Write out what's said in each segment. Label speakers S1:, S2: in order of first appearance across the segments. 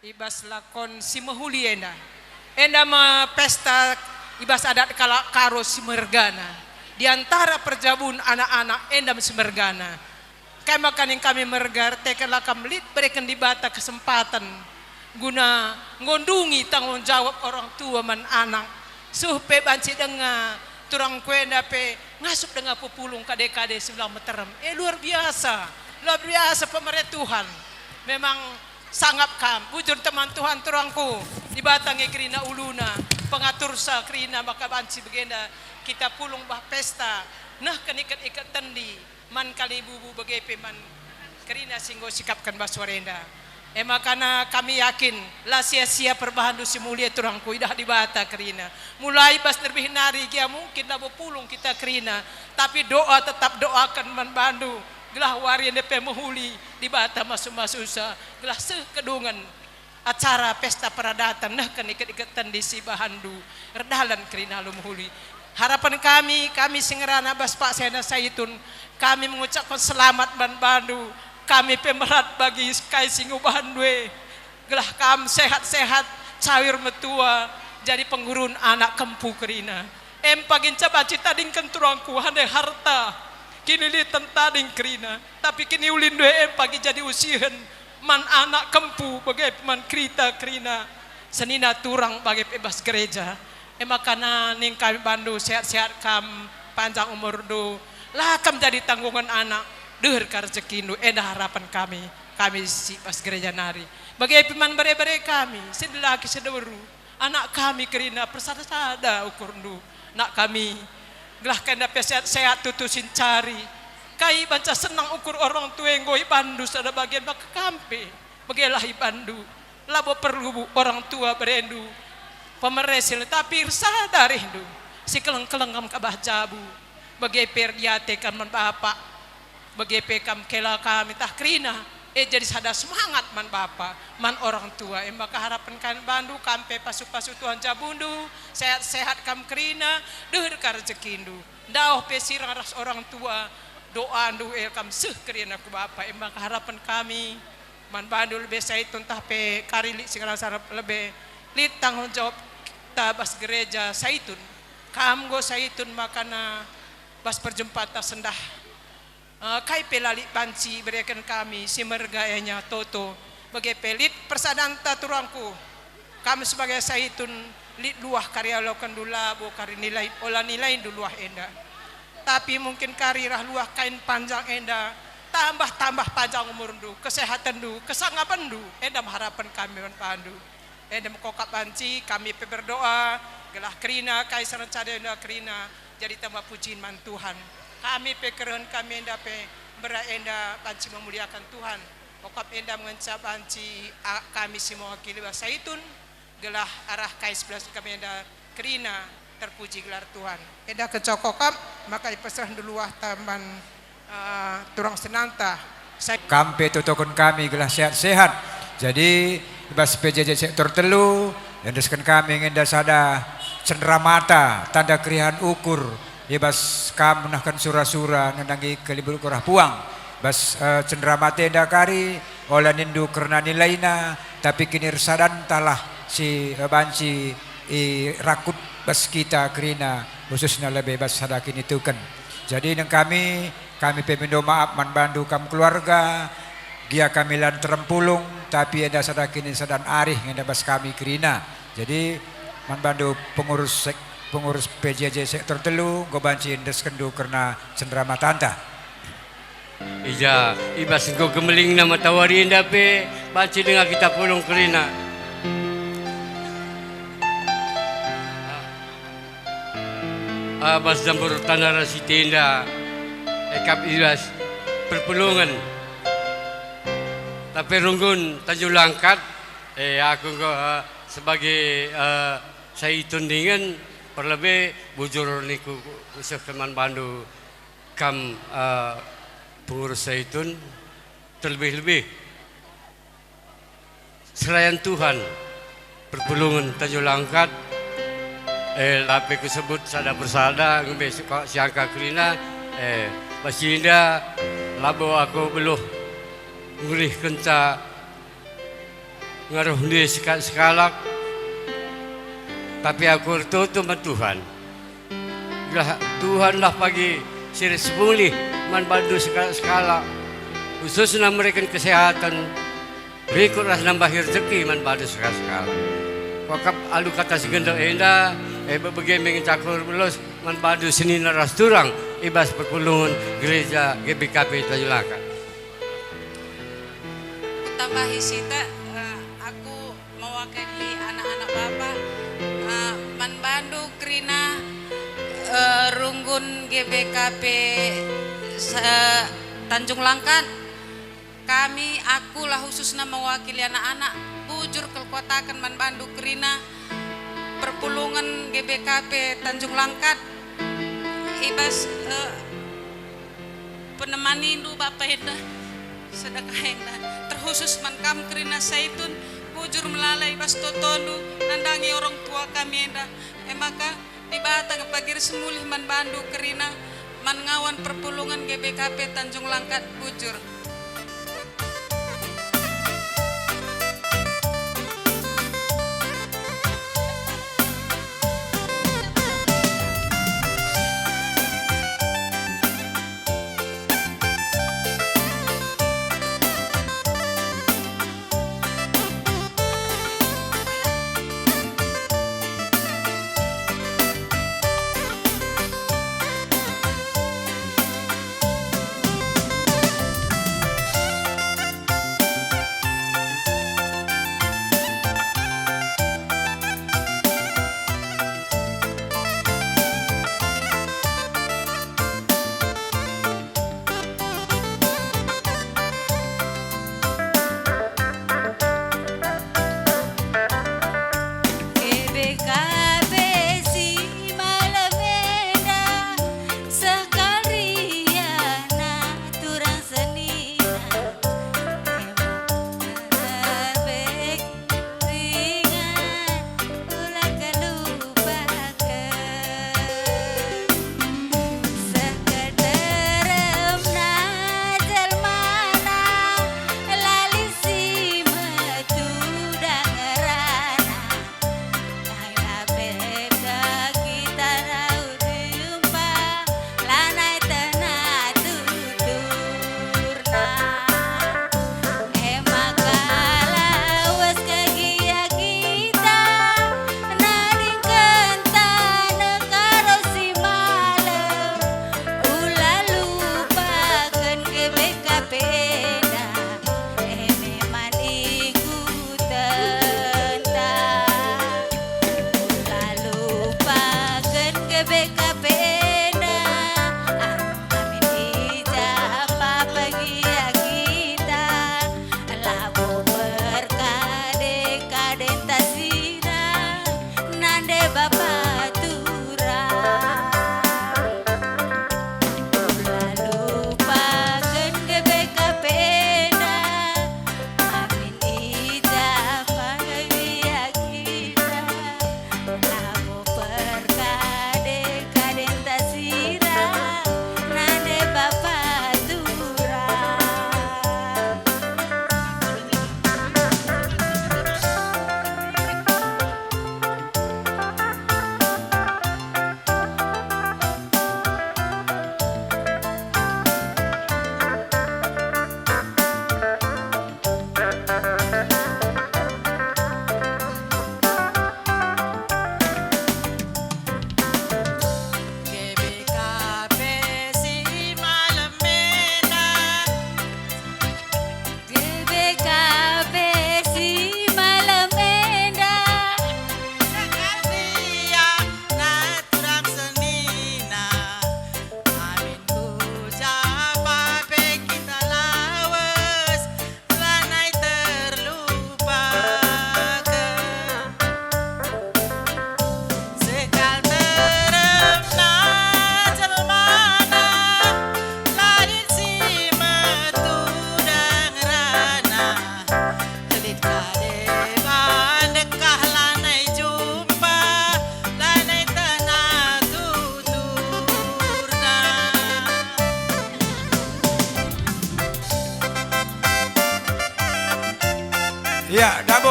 S1: ibas lakon si mahuli enda. Enda ma pesta ibas adat kala karo si mergana. Di antara perjabun anak-anak enda si mergana. Kaya makanin kami mergar tekan lakam lit berikan di bata kesempatan guna ngondungi tanggung jawab orang tua man anak. Supe banci denga turang kuenda pe ngasup dengan pupulung kade-kade sebelah meterem. Luar biasa pemerintah Tuhan. Memang sangat kam bujur teman Tuhan turangku di batangi kerina uluna pengatur sa kerina maka banci begenda kita pulung bah pesta nah kenikat-ikat tendi man kali bubu begepe man kerina singgo sikapkan baswarenda makana kami yakin lah sia-sia perbahan si mulia turangku idah di bata kerina mulai bas lebih nari kia mungkin lah pulung kita kerina tapi doa tetap doakan man bandu gelah warian DP mahuli di bata masuk-masusa gelah sekedungan acara pesta peradatan nah kan ikat-ikatan di si bahandu redalan kerina lu mahuli harapan kami singerana bas Pak Sena Saitun kami mengucapkan selamat ban bandu kami pemerat bagi kai singu bahandue gelah kam sehat-sehat cawir metua jadi penggurun anak kempu kerina pagin coba cita dingkan turangku handai harta kini litan tading kerina tapi kini ulin dua pagi jadi usihan man anak kempu bagai man kerita kerina senina turang bagai bebas gereja makana ning kami bandu sehat-sehat kam panjang umur do lah kam jadi tanggungan anak deur karjekindu harapan kami si pas gereja nari bagai piman bare-bare kami sedelaki sedeweru anak kami kerina persada-sada ukurdu nak kami gelah kena sehat tutusin cari kai baca senang ukur orang tua yang goi bandu sada bagian bak kampe bagilah bandu labo perlu orang tua berendu pemeresil tapi sadar rindu si keleng-kelengam kabah jabu bagai perdiate kan man bapak bagai pekam kela kami tah krina jadi sada semangat man bapak man orang tua maka harapan kan bandu kampe pasu-pasu Tuhan jabundu sehat-sehat kam krina deur karjekindu dauh pesirang ras orang tua doa andu kam seuh kerina ku bapak maka harapan kami man bandu lebih saitun tah pe karili segala sarap lebih lit tanggung jawab kita bas gereja saitun kam go saitun makana bas perjumpatan sendah kai pelali banci berikan kami si mergayanya toto bagai pelit persadanta turangku kami sebagai saitun lit luah karya lokan dula bo kari nilai olah nilai duluah enda tapi mungkin karirah luah kain panjang enda tambah panjang umur du kesehatan du kesangapan du enda harapan kami pandu enda kokap banci kami berdoa gelah kerina kai serencana enda kerina jadi tambah pujian man Tuhan kami pekerjaan kami enda pe beraenda banci memuliakan Tuhan kokap enda mengencap banci kami si mewakili saitun gelah arah kai 11 kami enda kerina terpuji gelar Tuhan enda kecokokap maka ipesrah dulu taman turang senanta
S2: kampe tutukun kami gelah sehat-sehat jadi bas PJJ sektor telu dan deskan kami ngenda sada cenderamata tanda kerihan ukur bas kam menahkan surah-surah nendangi kelibur kurah puang bas cenderamata enda kari olah nindu kerana nilaina tapi kini resadan talah si banci rakut bas kita kerina khususnya lebih bas sada kini tuken jadi neng kami pemindo maaf man bandu kam keluarga dia kami lan terempulung tapi ada sada kini sadan arih ngenda bas kami kerina jadi man bandu pengurus PJJ sektor telu go banci indes kendu karena cenderamata anta
S3: ija ibas go gemeling nama tawari inda pe banci dengan kita pulung kerina abas jambur tanah rasi tenda ekap ibas perpulungan tapi runggun Tanjung Langkat aku go sebagai saitun dengan perlebih bujur niku usah teman bandu kam pengurus saitun terlebih-lebih selayan Tuhan perpulungan Tanjung Langkat tapi ku sebut sada bersada ngombe siangka kerina Basinda labo aku beluh ngurih kenca ngaruh dia sekalak. Tapi aku tertutup sama Tuhan. Tuhanlah pagi siri sepulih man bantu sekala khususnya memberikan kesehatan berikutlah nambah rezeki man bantu sekala wakap alu kata segendang enda bagaimana cakur belos man bantu seni naras turang ibas perpulungan gereja GBKP Tanjung Langkat.
S4: Tambahi sita aku mewakili anak-anak Bapak man bandu krina Runggun GBKP Tanjung Langkat. Akulah khususnya mewakili anak-anak bujur kelkotakan man bandu kerina perpulungan GBKP Tanjung Langkat ibas penemani indu Bapak Enda sedekah Enda terkhusus man kam kerina saitun bujur melalai ibas totondu nandangi orang tua kami Enda maka di batang pagir semulih man bandu kerina man ngawan perpulungan GBKP Tanjung Langkat bujur.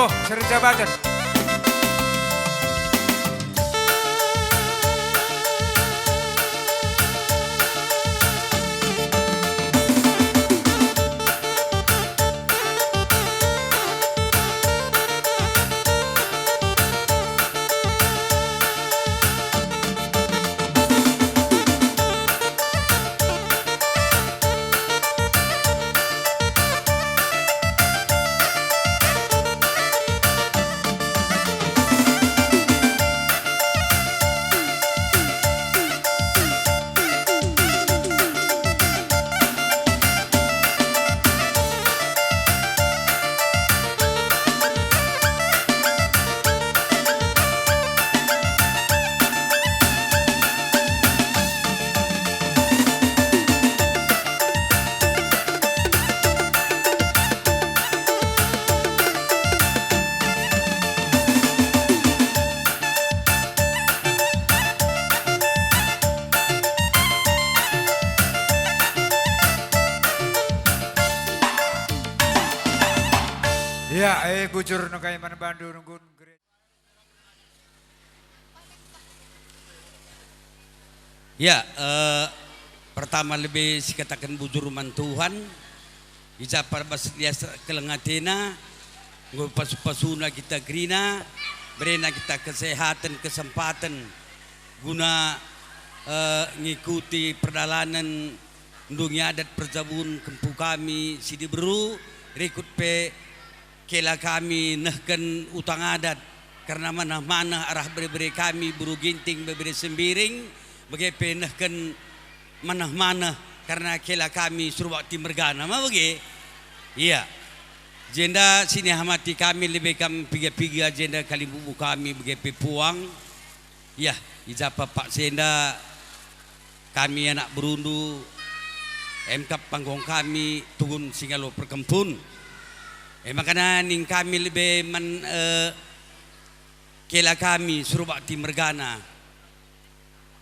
S2: Boh Serjabatan. Ya, bujur no kay man bandu nunggun.
S5: Ya, pertama lebih sikatakan bujur man Tuhan. Ijapar baslias kelengatena, ngupas-pasuna kita grina, berena kita kesehatan, kesempatan guna ngikuti perjalanan ndungnya adat perjabun kempu kami Sidi Beru, rekut pe kela kami nehken utang adat karena mana-mana arah beri-beri kami buru ginting beri sembiring begepe nehken mana-mana karena kela kami suruh mergana mah bege iya jenda sini hamati kami lebih kami piga-piga jenda kali bubu kami begepe puang iya ijapa Pak Senda kami anak berundu MK panggung kami turun singalo perkempun makanya ning kami lebih kela kami suruh bakti mergana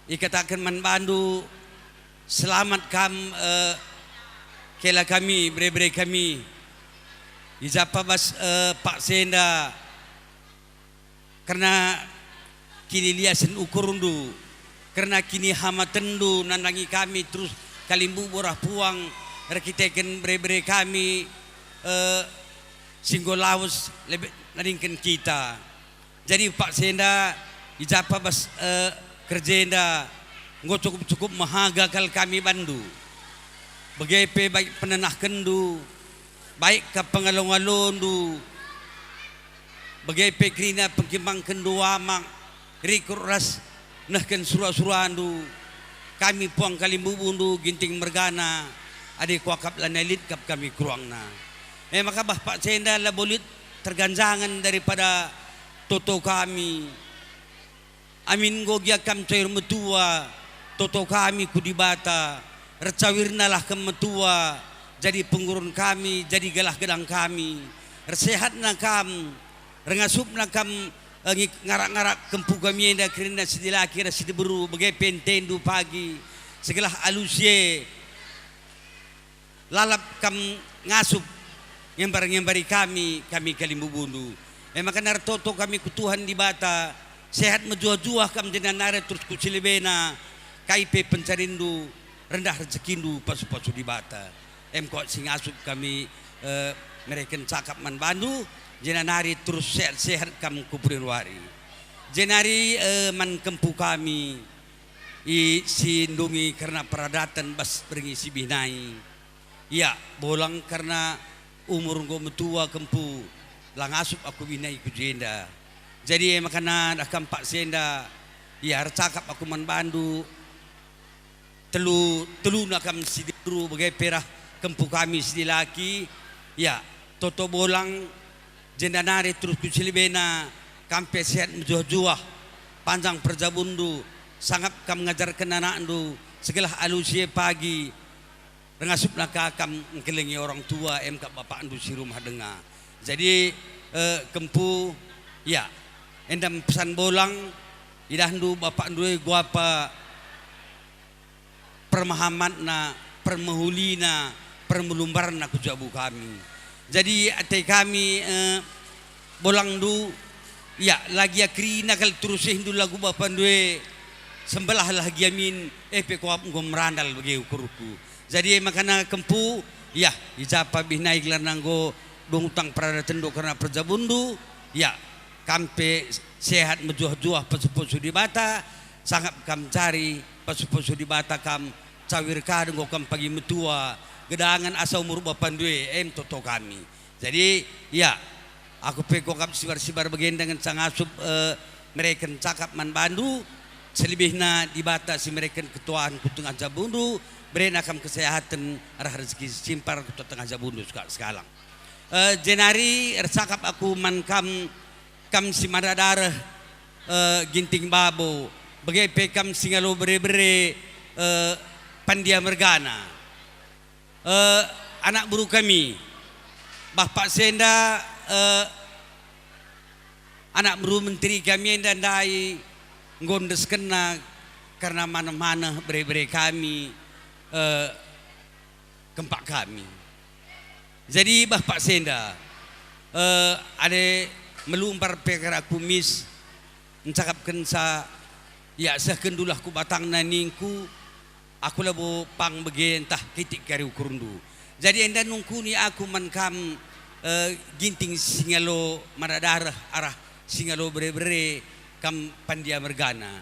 S5: ikatakan man bandu selamat kela kami bre-bre kami ijapa bas Pak Senda karena kini liasan ukurundu karena kini hamatendu nandangi kami terus kalimbu borah puang rekiteken bre-bre kami Singgol laus lebih naringkan kita. Jadi Pak Senda ijapa bas kerjenda nggak cukup mahagakal kami bandu. Begepe baik penenah kendu, baik ke pengalong-alondu. Begepe krina pengkimbang kendu amang, rikur ras nahken surah-surahandu. Kami puang kalimbu bundu ginting mergana, adik kuakap lanelit kap kami kuruangna. Maka Pak Senda lah boleh terganjangan daripada toto kami. Amin gogia kam cair metua toto kami kudibata. Recawirnalah ke metua jadi pengurun kami, jadi galah gedang kami. Resehatna kam, rengasupna kam ngarak-ngarak kempu kami enda kerana sedilaki sidi beru bagai pentendu pagi. Segala alusye lalap kam ngasup ngembari kami kalimbu bundu. Maka nartoto kami kutuhan di bata sehat menjuah-juah kam jenang nare terus kucilibena kaipe pencarindu rendah rezekindu pasu-pasu di bata. Kok sing asup kami mereka cakap man bandu jenang nari terus sehat-sehat kam kuprinwari. Jenari man kempu kami i sindungi karena peradatan bas beringi si binai. Ya bolang karena umur go metua kempu lang asup aku binai ku jenda. Jadi makana akam Pak Senda ya cakap aku man bandu telu nakam sidiru bagai perah kempu kami sidilaki ya toto bolang jenda nari terus ku silibena kampe sehat menjuah-juah panjang perjabundu sangat kam ngajarkan anakndu segala alusie pagi rengasuk nakakam kelengi orang tua MK bapak andu si rumah dengar. Jadi kempu ya endam pesan bolang idahndu bapak andu guapa permahamatna permehulina permelumbarna kujabu kami. Jadi ate kami bolang du ya lagi akrina kal terusin du lagu bapan due sembelah lagi amin pe ko ngom randal bagi ukuruku. Jadi makana kempu ya ijapa binai gelar nanggo dongtang prada tendo karena perjabundu ya kampe sehat mejuah-juah pasu-pasu di bata sangat kam cari pasu-pasu di bata kam cawir kadang kam pagi metua gedangan asa umur bapan due toto kami. Jadi ya aku peko kam sibar-sibar bagian dengan sang asup mereka cakap man bandu selebihnya di bata si mereka ketuaan kutung aja bundu beren akam kesehatan arah rezeki simpar kutu tengah jabundu sekarang. Jenari ersakap aku man kam si madadarah ginting babo bagai pekam singalo bere-bere pandia mergana anak buru kami Bapak Senda anak buru menteri kami dan dai ngondes kena karena mana-mana bere-bere kami kempak kami. Jadi Bapak Senda ada melumpar perkara kumis mencakapkan sa ya sekendulah ku batang naningku aku labo pang bagian tah kitik kari ukurundu. Jadi enda nungkuni aku mankam ginting singalo maradarah arah singalo bere-bere kam pandia mergana.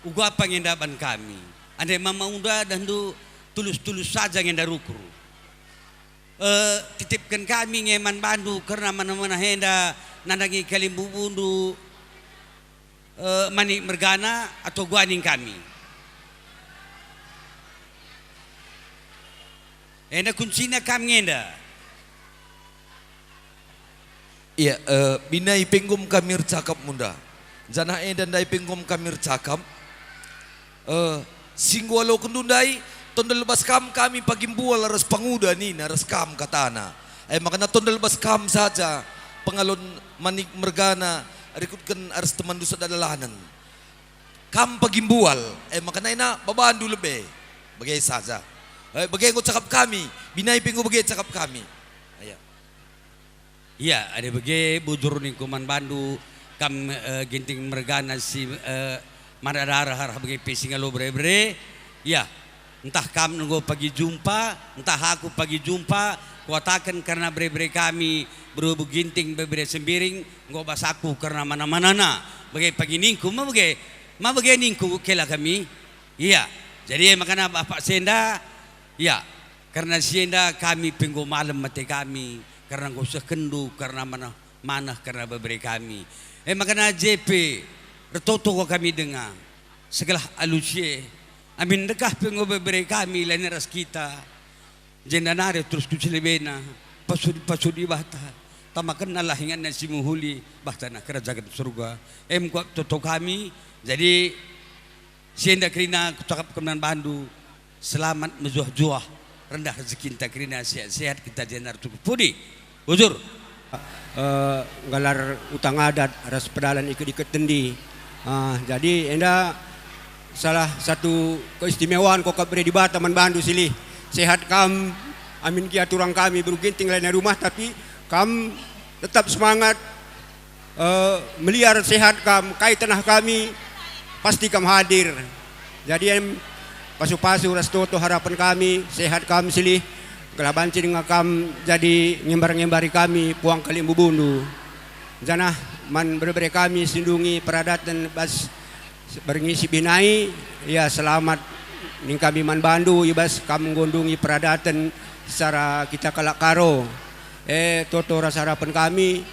S5: Uga pangendaban kami. Andai mama unda dan du tulus-tulus saja ngenda rukur. Titipkan kami ngeman bandu karena mana-mana henda nandangi kalimbu bundu manik mergana atau guaning kami. Enda kuncinya kami ngenda.
S6: Iya, binai penggum kami cakap munda. Jana dan dai penggum kami cakap. Singwalo kendundai tondel bas kam kami pagimbual aras panguda ni naras kam katana. Makana tondel bas kam saja pengalon manik mergana rikutkan aras teman dusa dadalanan. Kam pagimbual makana ina babandu lebe bagai saja. Bagai ngo cakap kami binai pinggu bagai cakap kami.
S5: Iya, ada bagai bujur ni kuman bandu kam ginting mergana si madadarah harah bagai pesingalo bre-bre. Ya, entah kamu nunggu pagi jumpa, entah aku pagi jumpa, kuatakan karena bre-bre kami berubu ginting bre-bre sembiring, nggo basaku karena mana-mana na. Bagai pagi ningku, ma bagai ningku kela kami. Iya, jadi makanya Bapak Senda, ya, karena Senda kami penggo malam mati kami, karena nggo sekendu, karena mana karena bre kami. Makanya JP, retoto kami dengar segala alusie. Amin dekah pengobe kami lain ras kita. Jendanare terus kucilebena pasudi bahta. Tamakan Allah ingat nasi muhuli bahta nak kerajaan surga. Kuat toto kami. Jadi sienda krina kucakap kemenan bandu selamat mejuah-juah rendah rezeki kita krina sehat-sehat kita jenar cukup pudi. Bujur.
S3: Galar utang adat ras pedalan ikut-ikut tendi. Jadi enda salah satu keistimewaan kau kabri di Bataman Bandu silih sehat kam amin kia turang kami beruginting lain rumah tapi kam tetap semangat meliar sehat kam kai tanah kami pasti kam hadir jadi pasu-pasu rastoto harapan kami sehat kam silih kelabanci dengan kam jadi ngembar-ngembari kami puang kalimbu bundu janah man berbere kami sindungi peradatan bas berngisi binai ya selamat ning kami man Bandu ibas kam gondungi peradatan secara kita kalak karo toto rasa harapan kami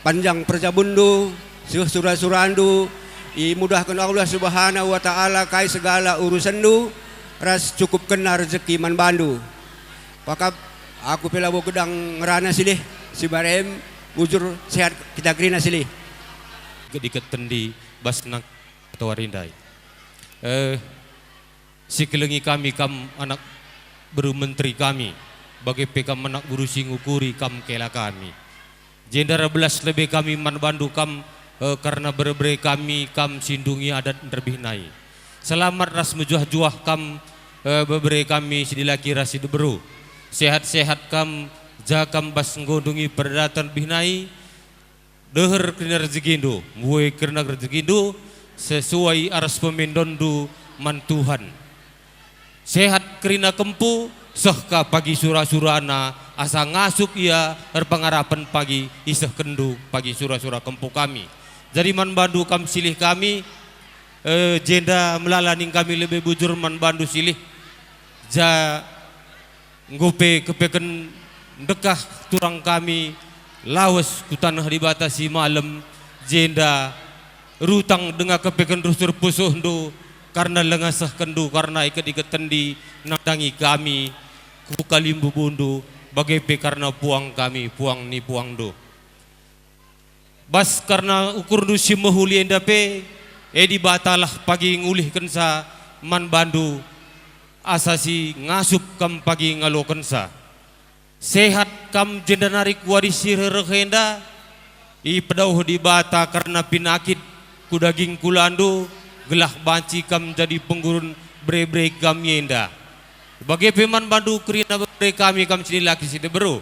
S3: panjang perjabundu surah-surandu imudahkan Allah Subhanahu wa taala kai segala urusandu ras cukup kena rezeki man Bandu pakap aku pelabo gedang ngerana silih si barem bujur sehat kita krina silih
S7: diket tendi basnak atau warindai. Si kelengi kami kam anak beru menteri kami bagi pekam anak buru singukuri kam kela kami. Jendara belas lebih kami man Bandu kam karena berbere kami kam sindungi adat terbinai. Selamat ras mejuah-juah kam berbere kami sidilaki ras beru. Sehat-sehat kam jakam bas ngodungi perdatan bihnai deher kena rezekindo muai kena rezekindo sesuai aras pemendondu man Tuhan sehat kerina kempu sehka pagi sura-surana asa ngasuk ia berpengarapan pagi isah kendu pagi sura-sura kempu kami jadi man bandu kam silih kami jenda melalaning kami lebih bujur man bandu silih ja ngope kepeken dekah turang kami lawas ku tanah dibatasi malam jenda rutang dengan kepeken rusur pusuh do karena lengasah kendu karena ikat-ikat tendi nadangi kami ku kalimbu bundu bagai karena puang kami puang ni puang do bas karena ukur du si mahuli endape di batalah pagi ngulih kensa man bandu asasi ngasup kam pagi ngalo kensa sehat kam jenda narik warisi rehenda i pedauh di bata karena pinakit ku daging kulandu gelah banci kam jadi penggurun bre-bre kam yenda bagai peman bandu kerina bre kami kam sini laki sini beru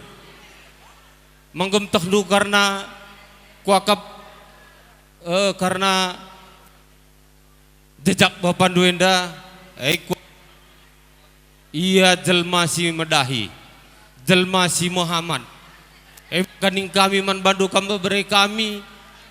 S7: manggem tahlu karena kuakap karena jejak bapandu enda ia jelma si medahi jelma si Muhammad kaning kami man bandu kam bere kami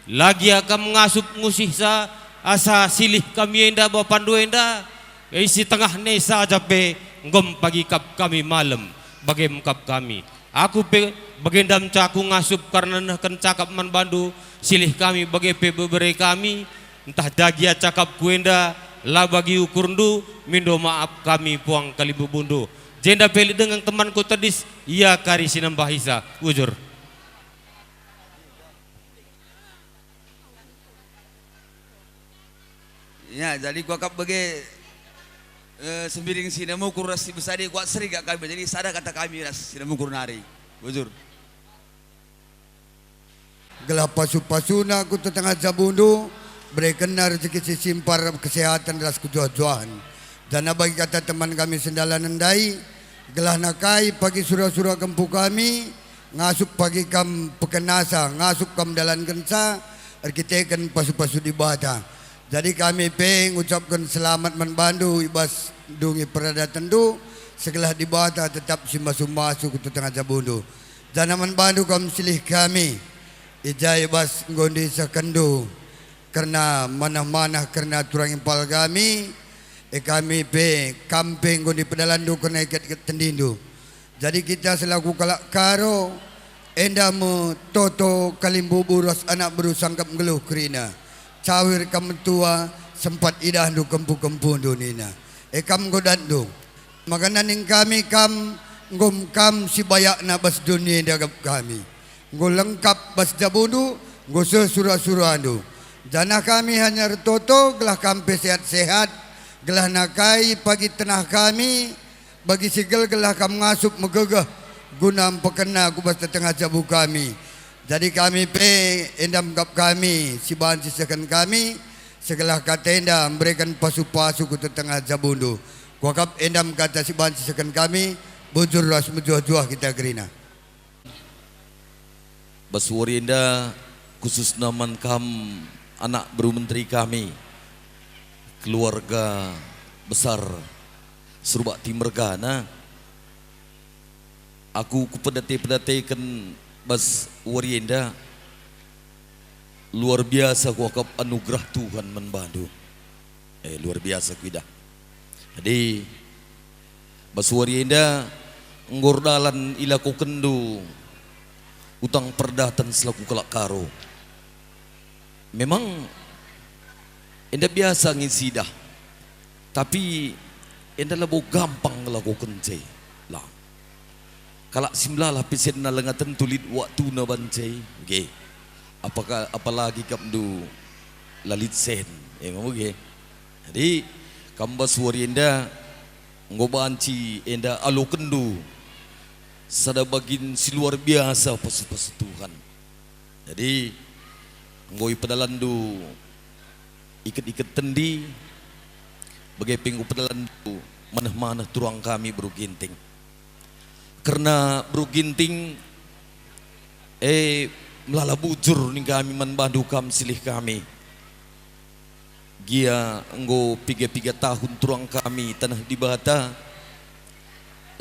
S7: lagi akan ngasup ngusih sa asa silih kami enda bapandu enda isi tengah nesa jape ngom pagi kap kami malam bagem kap kami aku pe bagendam caku ngasup karena kan cakap man bandu silih kami bage pe bere kami entah dagia cakap kuenda la bagi ukurndu mindo maaf kami puang kalibu bundu jenda peli dengan temanku tadis ia kari sinambah isa ujur
S5: ya jadi gua kap bagi sembiring sinamu kuras besari gua seri gak kami jadi sada kata kami ras sinamu kurnari ujur
S8: gelah pasu-pasuna ku tetangga jabundu berikan rezeki simpar kesehatan ras kujuah-juahan dan bagi kata teman kami sendalan nendai gelah nakai pagi surah-surah kempu kami ngasup pagi kam pekenasa ngasup kam dalan kensa arkitekan pasu-pasu di bata jadi kami mengucapkan selamat manbandu ibas dungi peradatan du segelah di bata tetap simbasu-masu ku tetangga jabundu dan manbandu kam silih kami ijai bas ngondi sakendu karena mana-mana karena turang impal kami kami kamping ngondi pedalandu kena ikat tendindu jadi kita selaku kalak karo endamu toto kalimbu buros anak berusangkap ngeluh kerina cawir kam tua sempat idah du kempu-kempu du nina kam godandu makanan yang kami kam ngom kam si bayak na bas dunia dagap kami ngol lengkap bas jabundu ngose surah-surah andu jana kami hanya retoto gelah kampe sehat-sehat gelah nakai pagi tenah kami bagi sigel gelah kam ngasup megegah guna pekena kubas tengah jabu kami jadi kami endam kap kami si bahan sisakan kami segelah kata endam memberikan pasu-pasu ku tengah jabundu kuakap endam kata si bahan sisakan kami bujur ras mejuah-juah kita gerina
S6: Baswarinda khusus naman kam anak baru menteri kami keluarga besar Surba Timergana aku kupedati-pedatikan bas Warinda luar biasa kuakap anugerah Tuhan membantu luar biasa kuida jadi bas Warinda ngordalan ilaku kendu utang perdatan selaku kelak karo memang enda biasa ngisidah tapi enda labo gampang ngelakukan cai lah kalak simlalah pisen na lengatan tulid waktu na bancai okay. Apalagi kamdu lalit sen okay. Jadi kambas warienda ngobanci enda alo kendu sada bagin si luar biasa pasu-pasu Tuhan jadi ngoi pedalandu ikat-ikat tendi bagai pinggu pedalandu manah-manah turang kami baru ginting karena Bro Ginting melala bujur nih kami membantu kam silih kami. Gia enggo 3 tahun turang kami tanah di Bata.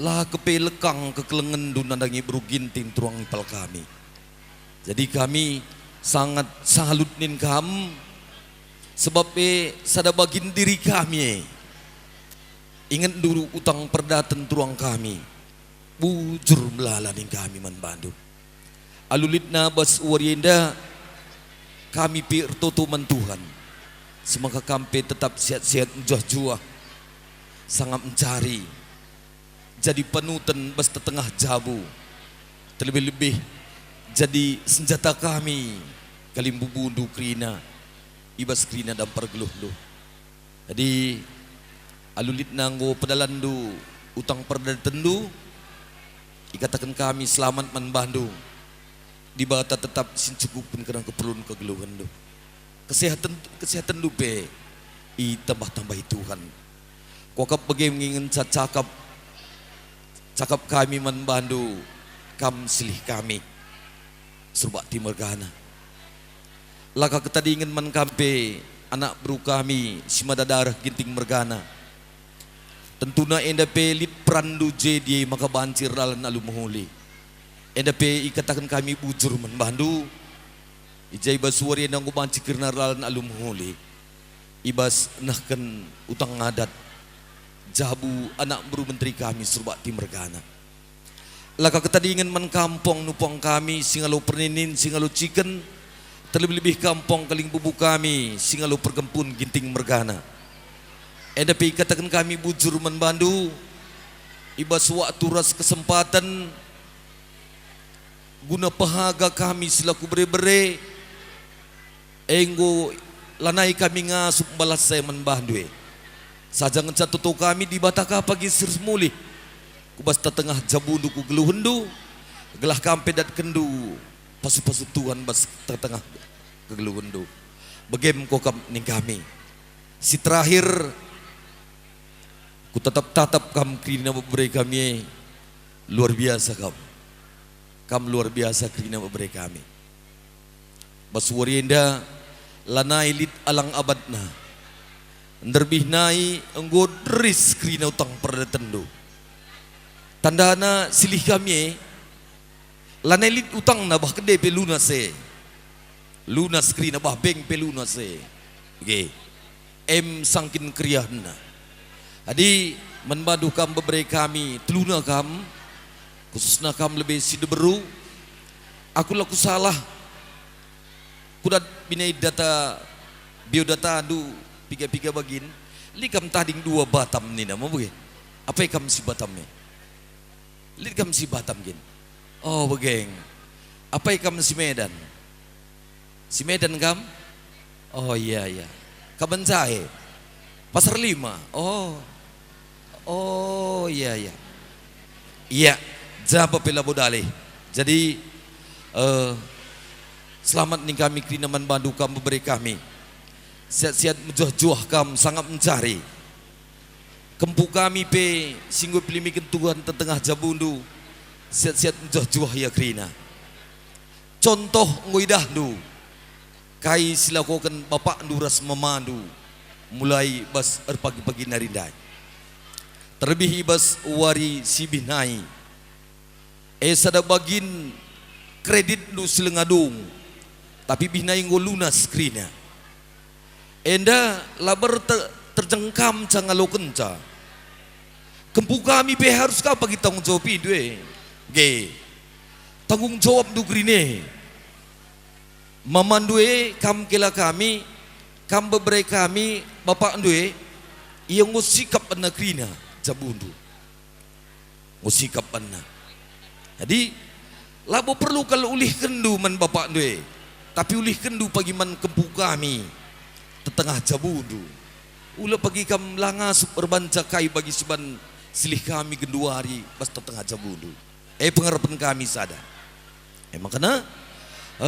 S6: Lah kepelekang kekelengan dunandangi Bro Ginting turang ipal kami. Jadi kami sangat salut nin kam sebab sada bagin diri kami. Ingat dulu utang perdatan turang kami. Bujur melala nin kami membantu. Alulit na bas warienda kami pirtoto man Tuhan. Semoga kami tetap sehat-sehat menjuah-juah. Sangat mencari. Jadi panutan bas tetengah jabu. Terlebih-lebih jadi senjata kami. Kalimbu bundu krina. Ibas krina dan pergeluh-luh. Jadi alulit nanggo pedalandu utang perdatandu. Ikatakan kami selamat membantu. Di Bata tetap sincukupin karena keperluan kegeluhan do. Kesehatan dupe i tambah Tuhan. Kokap bagaimana ingin cakap kami membantu kam silih kami serba timur gana. Laka ketadi ingin menkampe anak bro kami si Madadarah Ginting Mergana. Tentuna enda pelit perandu jadi maka bancir dalam alu muhuli. NDP ikatakan kami bujur membantu. Ijai basuari nang kubanci kirna ralan alum huli. Ibas nahkan utang ngadat. Jabu anak buru menteri kami surba Timbergana. Laka ketadingan man kampong nupong kami singalo perninin singalo chicken. Terlebih-lebih kampong kaling bubu kami singalo pergempun Ginting Mergana. NDP ikatakan kami bujur membantu. Ibas waktu ras kesempatan guna pahaga kami selaku bere-bere enggo lanai kami ngasup balas saya membantu sajangan satu tu kami di Bataka pagi sirsmuli kubas tengah jabundu ku geluhendu gelah kampe dat kendu pasu-pasu Tuhan bas tengah kegeluhendu begem kokam ning kami si terakhir ku tatap kam krina bere kami luar biasa kam luar biasa krina memberi kami. Baswarienda lanai lit alang abadna. Nderbih enggo deris krina utang perdatendu. Tandana silih kami lanai lit utang na bah kede pe lunas se. Lunas krina bah beng pe lunas se. Oke. Sangkin kriahna. Adi menbadu kam memberi kami teluna kam khususnya kam lebih sideberu aku laku salah kudat binai data biodata adu piga bagin likam tading 2 Batam ni nama begin apa kam si Batamnya likam si Batam gin oh begeng apa kam si Medan kam oh iya Kabanjahe Pasar 5 oh iya Japa pela bodale. Jadi selamat nih kami krina membantu kamu beri kami. Siat-siat menjuah-juah kam sangat mencari. Kempu kami pe singgup limikin Tuhan tetengah jabundu. Siat-siat menjuah-juah ya krina. Contoh ngoidah du. Kai silakokan bapak duras memandu. Mulai bas pagi-pagi narindai. Terlebih bas wari sibinai. Sada bagin kredit lu selengadung tapi binai ngo lunas krina enda labar terjengkam cangalo kenca kempu kami pe harus ka pagi tanggung jawab idue ge tanggung jawab du krine mamandue kam kela kami kam bebre kami bapak ndue iya ngo sikap anna krina jabundu ngo sikap anna. Jadi labo perlu kalau ulih kendu man bapak due, tapi ulih kendu pagi man kempu kami tetengah jabudu. Ula pagi kam langa berbanca kai bagi suban silih kami kedua hari pas tetengah jabudu. Pengharapan kami sada. Makanya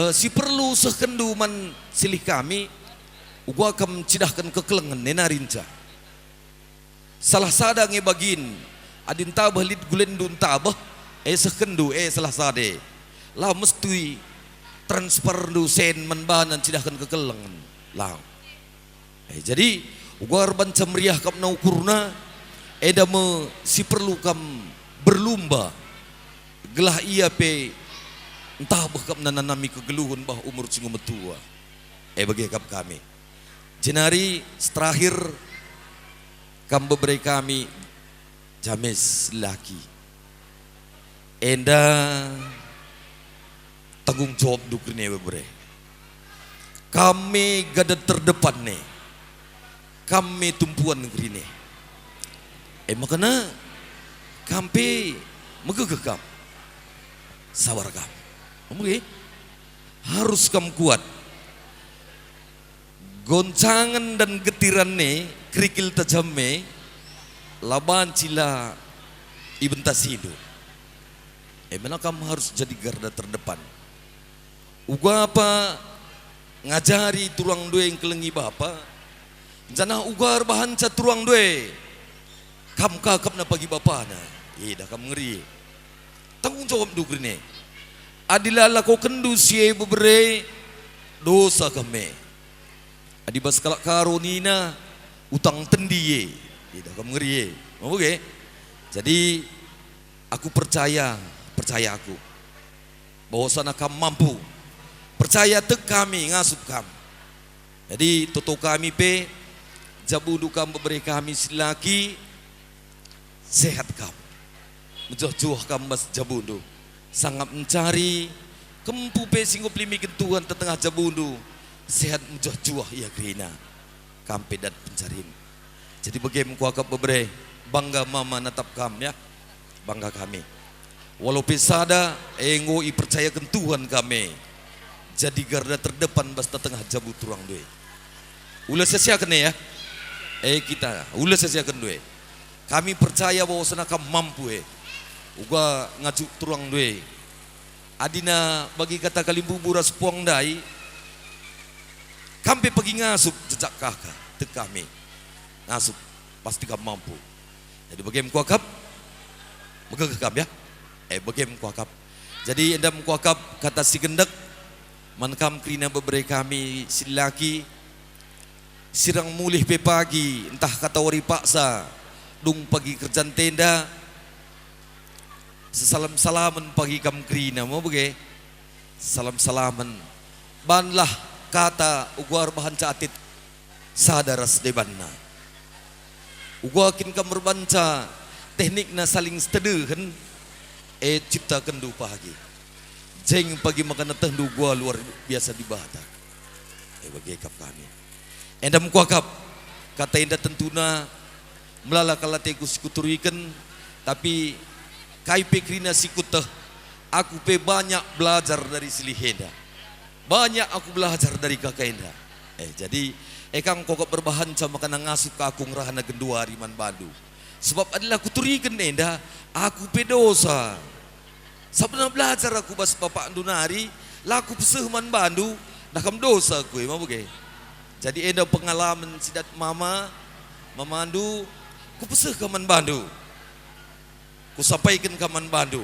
S6: si perlu sekendu man silih kami, ugua kam cidahkan kekelengan nena rinca. Salah sada ngebagin adin tabah lid gulendun tabah. sekendu salah sade lah mesti transfer du sen menbanan sidahkan kekelengan lah. Jadi ugar banca meriah kam na ukurna me si perlu kam berlumba gelah ia pe entah bekam nananami kegeluhun bah umur singu metua. Bagi kami jenari terakhir kam beberi kami james laki enda tanggung jawab dukrine bebere kami gada terdepan nih kami tumpuan negeri nih makanya kami megegekam sawar kam mungkin harus kam kuat goncangan dan getiran nih kerikil tajame laban cila ibentas hidup mana kamu harus jadi garda terdepan uga apa ngajari turang dua yang kelengi bapa jana ugar bahan turang dua kamu kakap na pagi bapa na dah kamu ngeri tanggung jawab dukri nih adilala ko kendu siye bebere dosa kami adibas kalak karonina utang tendiye dah kamu ngeri oke jadi aku percaya aku bahwasana kamu mampu percaya tek kami ngasup kamu jadi toto kami pe jabudu kamu beri kami silaki sehat kamu menjoh-joh kamu mas jabudu sangat mencari kempu pe singgup limi kentuhan tetengah jabudu sehat menjoh-joh ya krina kampe dan pencarim jadi bagaimana kuakap bebere bangga mama natap kamu ya bangga kami walau pesada engo i percayakan Tuhan kami jadi garda terdepan bas tengah jabu turang due ulah sesiakan ya kita ulah sesiakan due kami percaya bahwa sana kamu mampu uga ngaju turang due adina bagi kata kalimbu buras puang dai kami pergi ngasup jejak kakak tek kami ngasup pasti kamu mampu jadi bagaimana kuakap megegekam ya bagaimana kuakap jadi endam kuakap kata si gendak mankam krina beberi kami silaki sirang mulih pe pagi entah kata wari paksa dung pagi kerjaan tenda sesalam-salaman pagi kam krina mau bege salam-salaman banlah kata uguar bahan catit sadaras debanna uguakin kam berbanca teknikna saling seteduhan ciptakan du pagi jeng pagi makan tendu gua luar biasa di batak bagi kap kami endam kuakap kata indah tentuna melala kalateku sikuturikan tapi kai pekrina sikuteh aku pe banyak belajar dari silihenda banyak aku belajar dari kakak indah jadi kang kokok berbahan sama kana ngasup ke akung rahana gendua riman bandu sebab adalah kuturikan indah aku pe dosa sebenarnya belajar aku bas bapak andunari laku peseh man bandu nakam dosa aku mau bege jadi ada pengalaman sidat mama andu ku peseh ke man bandu ku sampaikan ke man bandu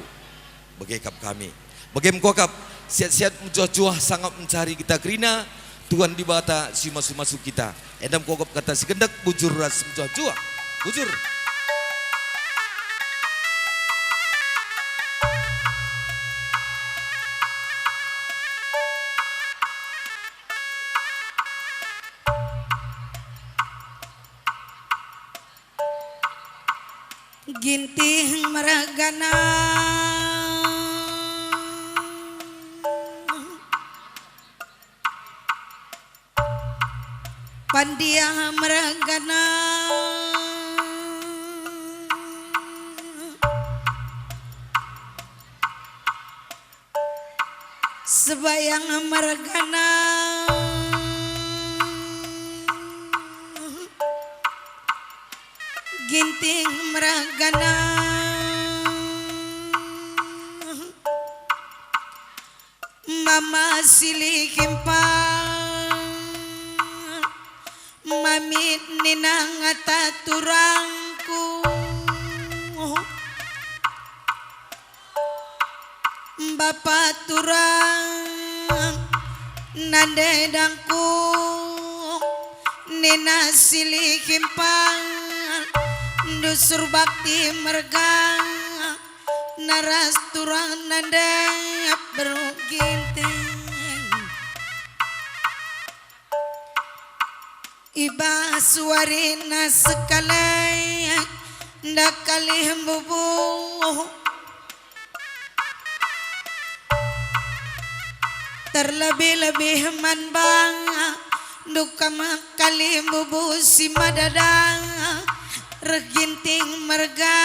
S6: bagi kap kami bagaimana kokap siat-siat menjuah-juah sangat mencari kita kerina Tuhan di bata si masuk-masuk kita endam kokap kata si gendak bujur ras menjuah-juah bujur
S9: Ginting meragana Pandia meragana Sebayang meragana Ginting meragana Mama silih kempang Mamit ninang ataturangku bapaturang nandedangku nina silih himpang dusur bakti merga naras turang nandep beruginteng iba suarina sekali ndak kali bubu terlebih-lebih man bang duka kali bubu si madadang reginting merga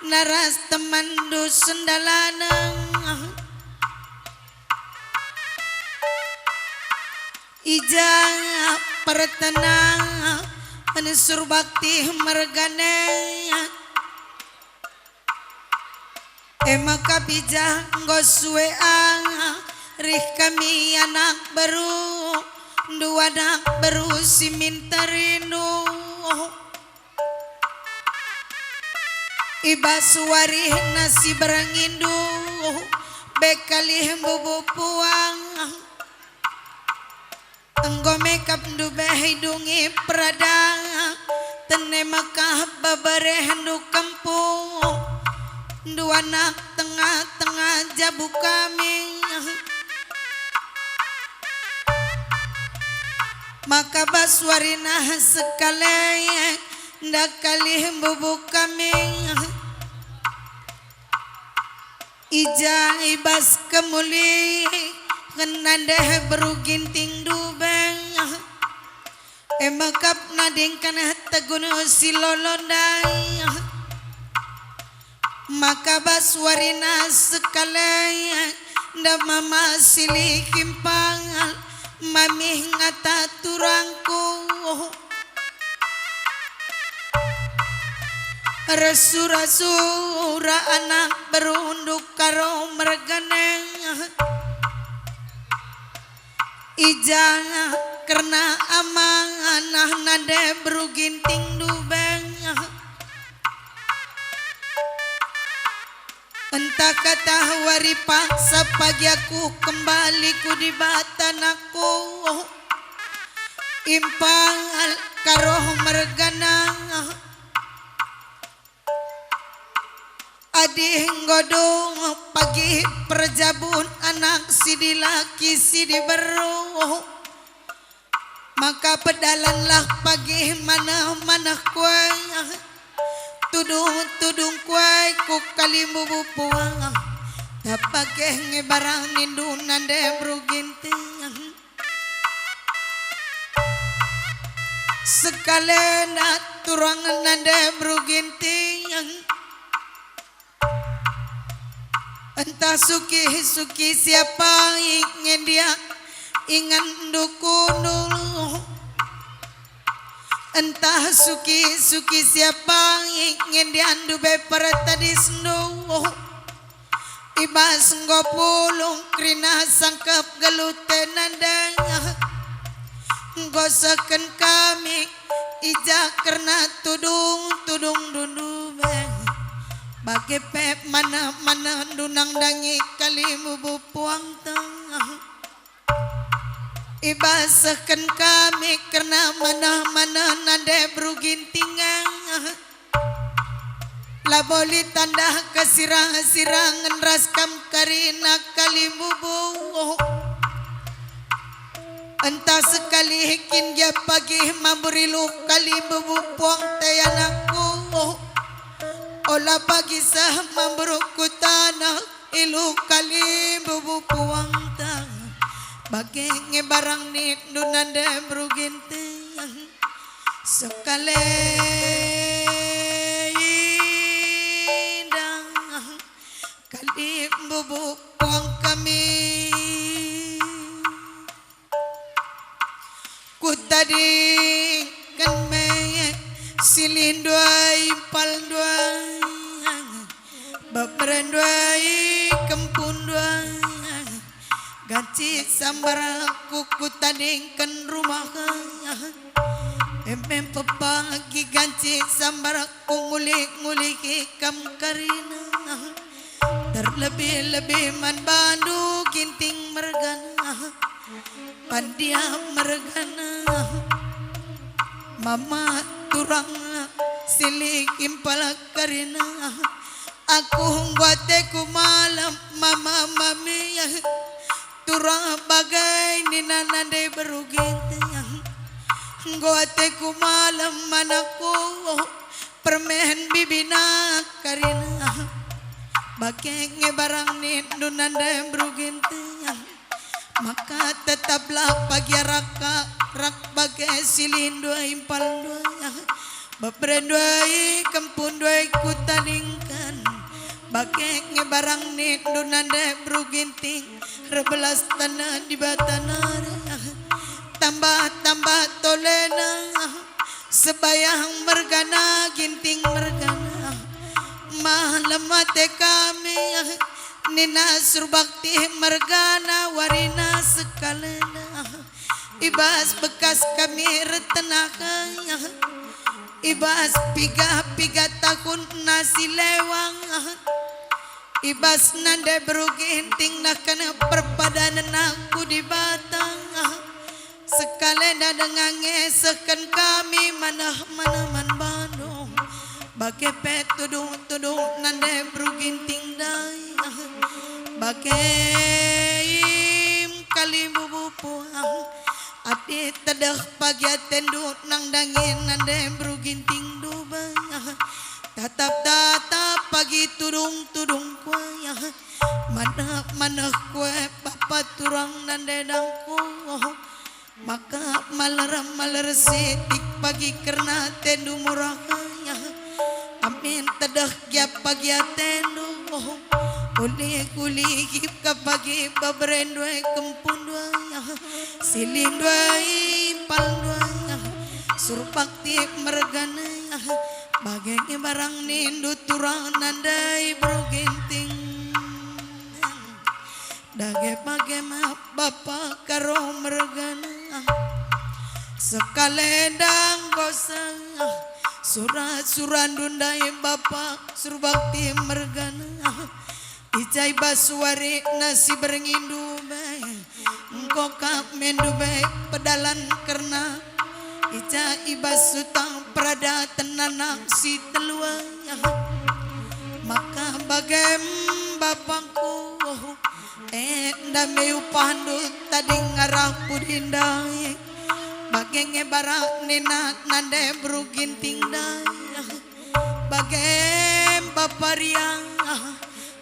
S9: naras teman dusun dalanang ija pertenang anusur bakti mergane emaka bija ngosweang rih kami anak baru dua anak baru si mintarinu iba suari nasi berangindu bekali bubu puang enggo makeup dube hidungi prada tene makah babare hendu kampung dua anak tengah-tengah jabu kami maka baswarina sekali ndak kali bubu kami ija ibas kemuli ngenandeh beruginting dubeng emakap nading kana tegunu silolondai maka baswarina sekali ndak mama silih kimpangal mami ngata turangku resura-sura anak berunduk karo mergane ijang karena amanah nade beruginting dubeng entah kata wari paksa pagi aku kembali ku di batan aku impang karoh mergana adih godong pagi perjabun anak si laki si beru maka pedalanlah pagi mana kue tudung kue ku kalimu bupuang tapake ngebarang nindu nande bruginting sekali nak turang nande bruginting entah suki siapa ingin dia ingan dukunu entah suki siapa ingin dia andu beper tadi snu ibas ngopulung krina sangkap galuten nandanya gosakan kami ija karena tudung dundubeng bagi pep mana dunang dangi kalimu bupuang tengah ibasahkan kami karena mana nade berugintingan laboli tanda kesirang-sirangan raskam karina kalimu bu entah sekali hikin dia pagi mamburilu kalimu bupuang tayanakku ola pagi sah mambruk tanah ilu kali bubu puang tang bagi ngebarang nit dunanda beruginting sekali indang kali bubu puang kami ku tadi kan me silin dua impal dua baperan dua kempun dua gaci sambar kuku tadingkan rumah empem pepagi gaci sambar ngulik-ngulik ikam karina Terlebih-lebih man bandu ginting mergana pandia mergana mama turang silik impal karina aku hunggwate ku malam mama mami turang bagai ninanande beruginte hunggwate ku malam manaku permen bibina karina bakenge barang nindunande beruginte maka tetaplah pagi raka rak bagai silindo impal dua beberendoi kempun doi kutaningkan bagai ngebarang nindunande bruginting rebelas tanah di batanar tambah tolena sebayang mergana ginting mergana malam mate kami Nina surbakti mergana warina sekalena ibas bekas kami retenakanya ibas piga tahun nasi lewang ibas nande beruginting nakana perpadanan aku di batang sekalena dengan ngesekan kami mana man Bandung bagai pet tudung nande beruginting dai bagai kali bubupuang ati tedah pagi tenduk nang dangin nande beruginting dubang tatap pagi tudung kuaya mana kue papa turang nande dangku maka maler setik pagi karena tendu murah amin tedah gia pagi tendu kuli hip kapagi babrendoi kempun dua silin dua pal dua surpakti mergana bagenge barang nindu turang nandai broginting dage page ma bapa karo mergana sekalendang gosang surat dundai bapa surbakti mergana ijai basuari nasi beringindu bay engkau kap mendu bay pedalan karena ija ibas sutang prada tenanak si teluaya maka bagem bapangku ndame upandu tadi ngarah pudindai bagenge barak nina nande beruginting daya bagem bapariang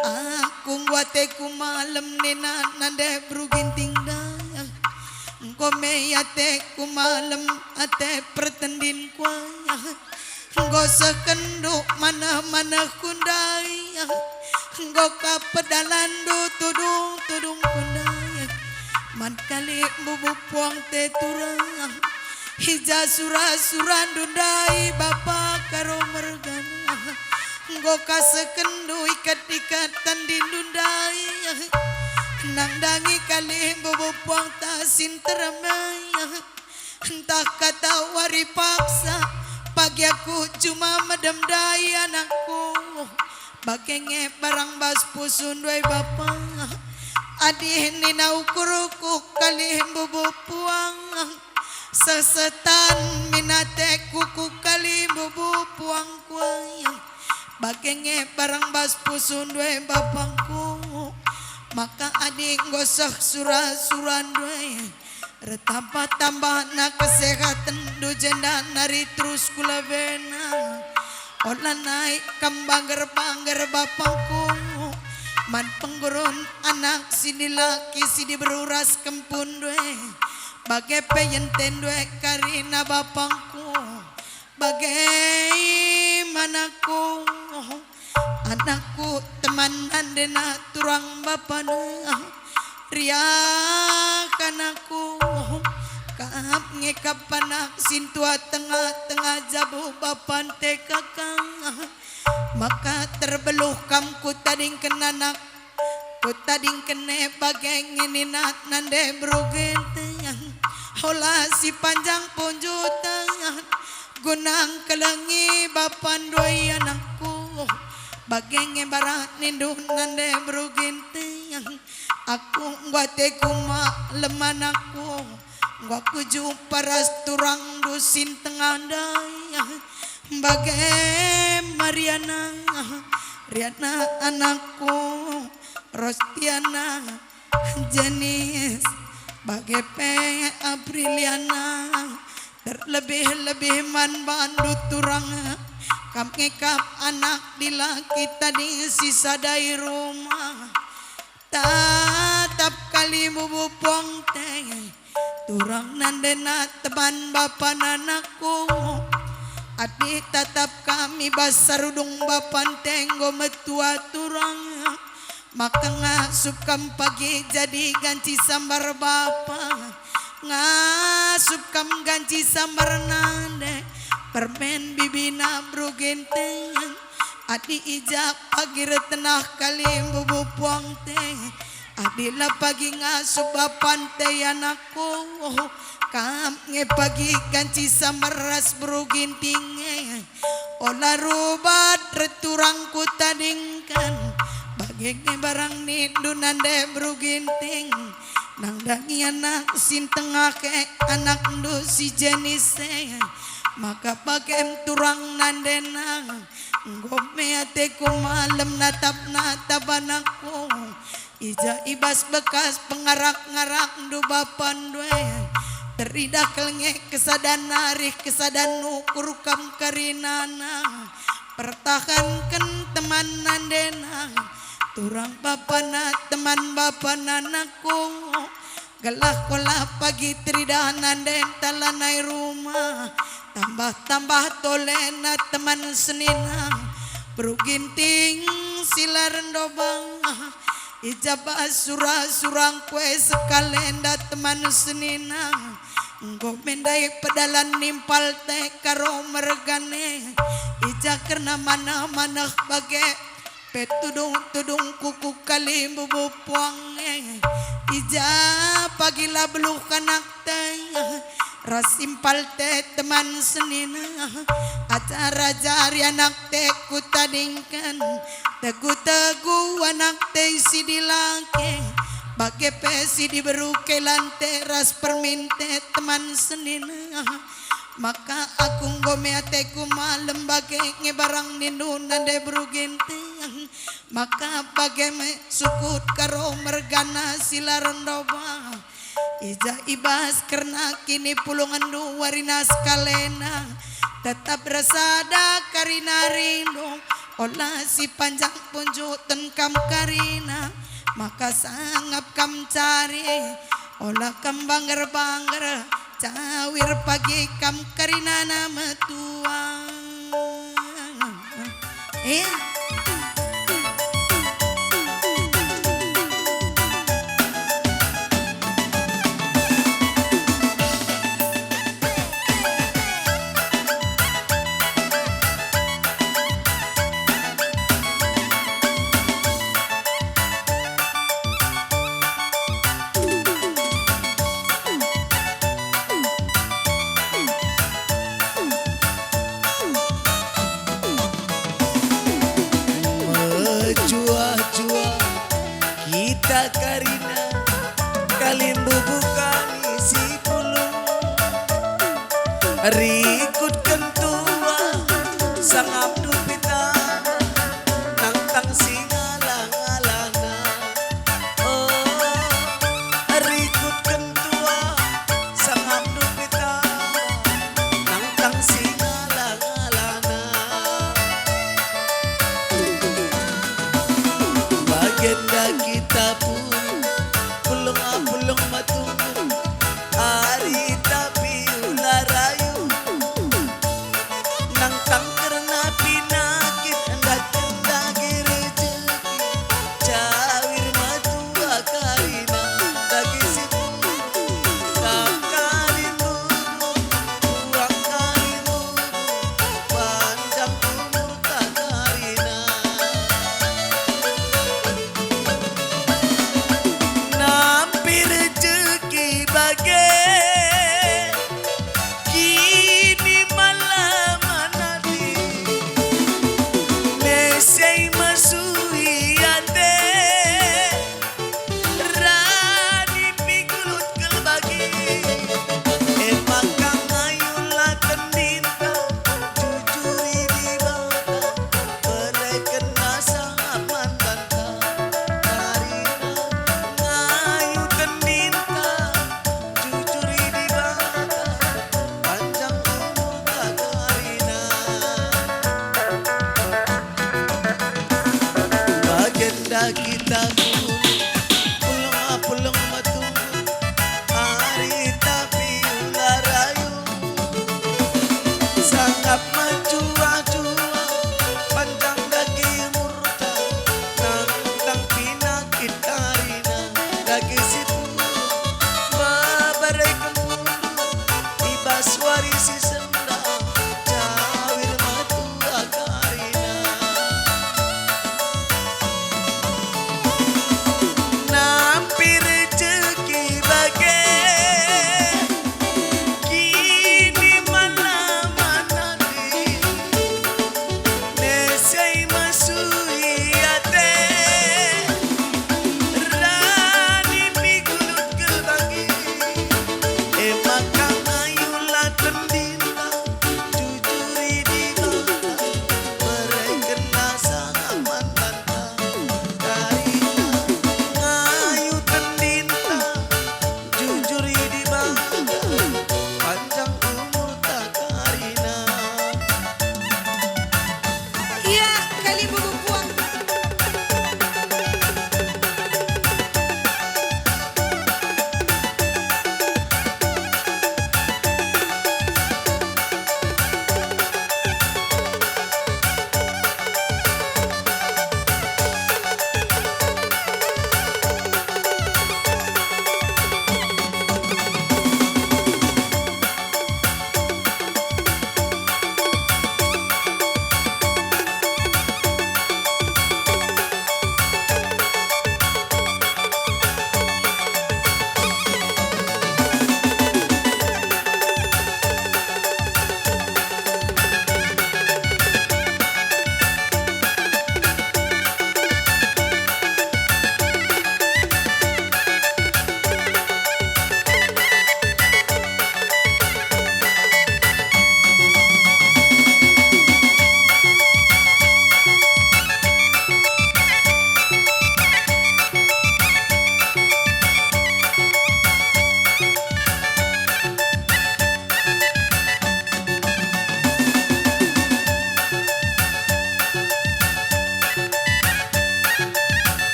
S9: aku nguate ku malam nina nande beruginting daya engkau meyate ku malam ate pertendin kuaya engkau sekenduk mana kundaya engkau kapedalan tudung kundaya man kali bubu puang te turang hija suran dundai bapa karo mergana engkau kasekendu ikat-ikatan di dundai nang dangi kali bubu puang tasin teramai entah kata wari paksa pagi aku cuma medemdai anakku bagenge barang bas pusun doi bapa adih nina ukuruku kali bubu puang sesetan minate kuku kali bubu puang kuayang bagenge barang bas pusun doi bapangku maka adik gosok suran doi retapa tambah na kesehatan du jenda nari terus kula bena olah naik kambangger bapangku man penggurun anak sini laki sini beruras kempun due bagai peyenten due karina bapangku bagaimanaku anakku temanan dena turang bapana riak anakku kap ngekap panak sintua tengah jabu bapan te kakang maka terbeluh kamku tading kenanak ku tading kene bagai ngininat nande brugente hola si panjang punjutan gunang kelangi bapan doi anakku bagenge barat nindu nande bruginteng aku ngwate kuma leman aku ngwaku paras turang dusin tengah daya bagai Mariana Riana anakku Rostiana jenis bagai P Apriliana terlebih-lebih man bandu turang kami kap anak dila kita di sisa dari rumah tatap kali bubupong teh turang nandena teman bapak anakku adik tatap kami basarudung bapan tenggo metua turang maka ngasup kam pagi jadi ganci sambar bapa ngasup kam ganci sambar nande permen bibina brugenteng adi ijak pagi retenah kali bubu puang teh adila pagi ngasup bapan teh anakku kam nge pagi ganci samaras bruginting olah rubat returangku tadingkan bagi nge barang nindu nande bruginting nang dangi anak sin tengah ke anak ndu si jenis maka pakem turang nande nang ngome ateku malam natap anakku ija ibas bekas pengarak-ngarak ndu bapan dwe teridak lenge kesadan narih kesadan ukur kam karinana pertahankan teman nandena turang bapana teman bapana anakku gelah kolah pagi teridak nanden talanai rumah tambah tolena teman senina beruginting silar ndobang ijabah surang kue sekalenda teman senina nggo mendai pedalan nimpal teh karo mergane ija karena mana bage petudung kuku kali bubu puange ija pagila beluh kanak teh rasimpal teh teman senina acara jari anak teh kutadingkan tegu anak teh si dilake bagai pesi diberu ke lantai ras perminte teman senina maka aku ngome ateku malam bagai ngebarang nindu nande bruginte maka bagai me sukut karo mergana silaron doba ija ibas karena kini pulungan du warinas kalena tetap rasada karina rindu olah si panjang punjutan kam karina maka sangap kam cari olah kam bangger cawir pagi kam karina nama tuang
S10: kita karina kalimbu bukan isi pulung rikut kentua sang abdu pita nang tang singalang-alanga oh rikut kentua sang abdu pita nang tang singalang-alanga bagenda kita pun pulung matung hari tapi ular rayu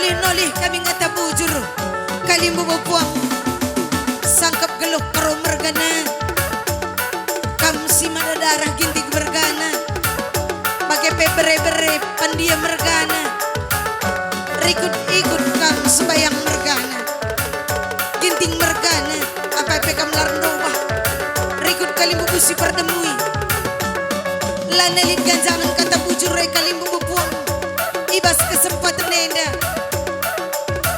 S9: nolih-nolih kami ngata bujur kalimbu buang sangkap geluh karo mergana kam si mana darah gintik bergana pakai bere-bere pandia mergana ikut kam sembayang mergana ginting mergana apa kam larndoba rikut kalimbu busi perdemui lanelit ganjangan kata bujur re kalimbu buang ibas kesempatan nenda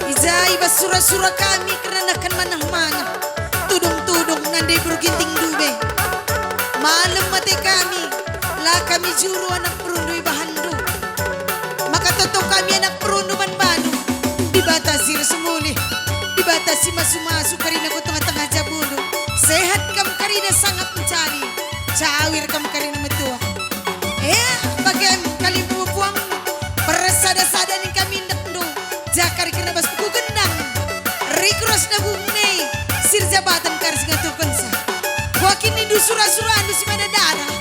S9: Iza ibas surah-surah kami kerana kan manah-manah tudung-tudung nandai berginting dube malam mati kami lah kami juru anak perundu ibahandu maka toto kami anak perundu manbanu dibatasi resumuli dibatasi masu-masu karina ko tengah-tengah jabundu sehat kam karina sangat mencari cawir kam karina metua bagaimana kalimbu buang persada-sada ni kami nakdo jakar kena bas buku gendang rikros na bungne sir jabatan karis ngatukan sa wakin ni du surah-surah si mana darah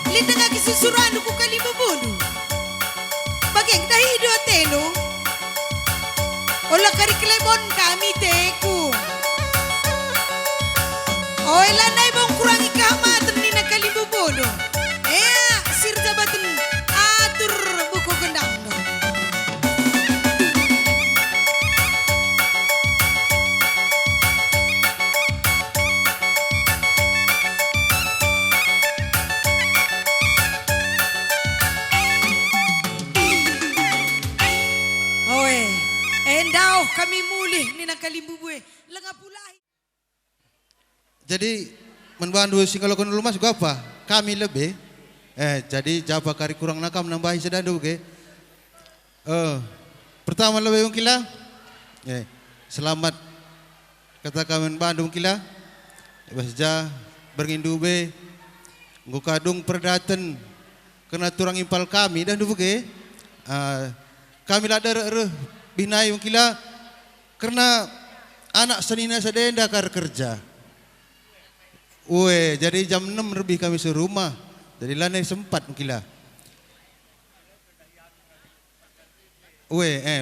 S9: lindang aki susurah ku kalimbu budu bageng dahi do teno ola kari klebon kami teku oela nai bong kurangi kamatan ni na kalimbu budu sir jabatan atur buku gendang endau kami mulih ni nak kalimbu bue lengah pulai.
S11: Jadi membantu singalokon lumas gua apa? Kami lebih. Jadi japa kari kurang nakam nambahi sedadu ke. Pertama lebih ungkila. Selamat kata kami Bandung kila. Basja berindu be. Ngukadung perdaten kena turang impal kami dan dubu ke. Kami lah ada binai ungkila karena anak senina sedenda kar kerja. Jadi jam 6 lebih kami serumah. Jadi lanai sempat ungkila.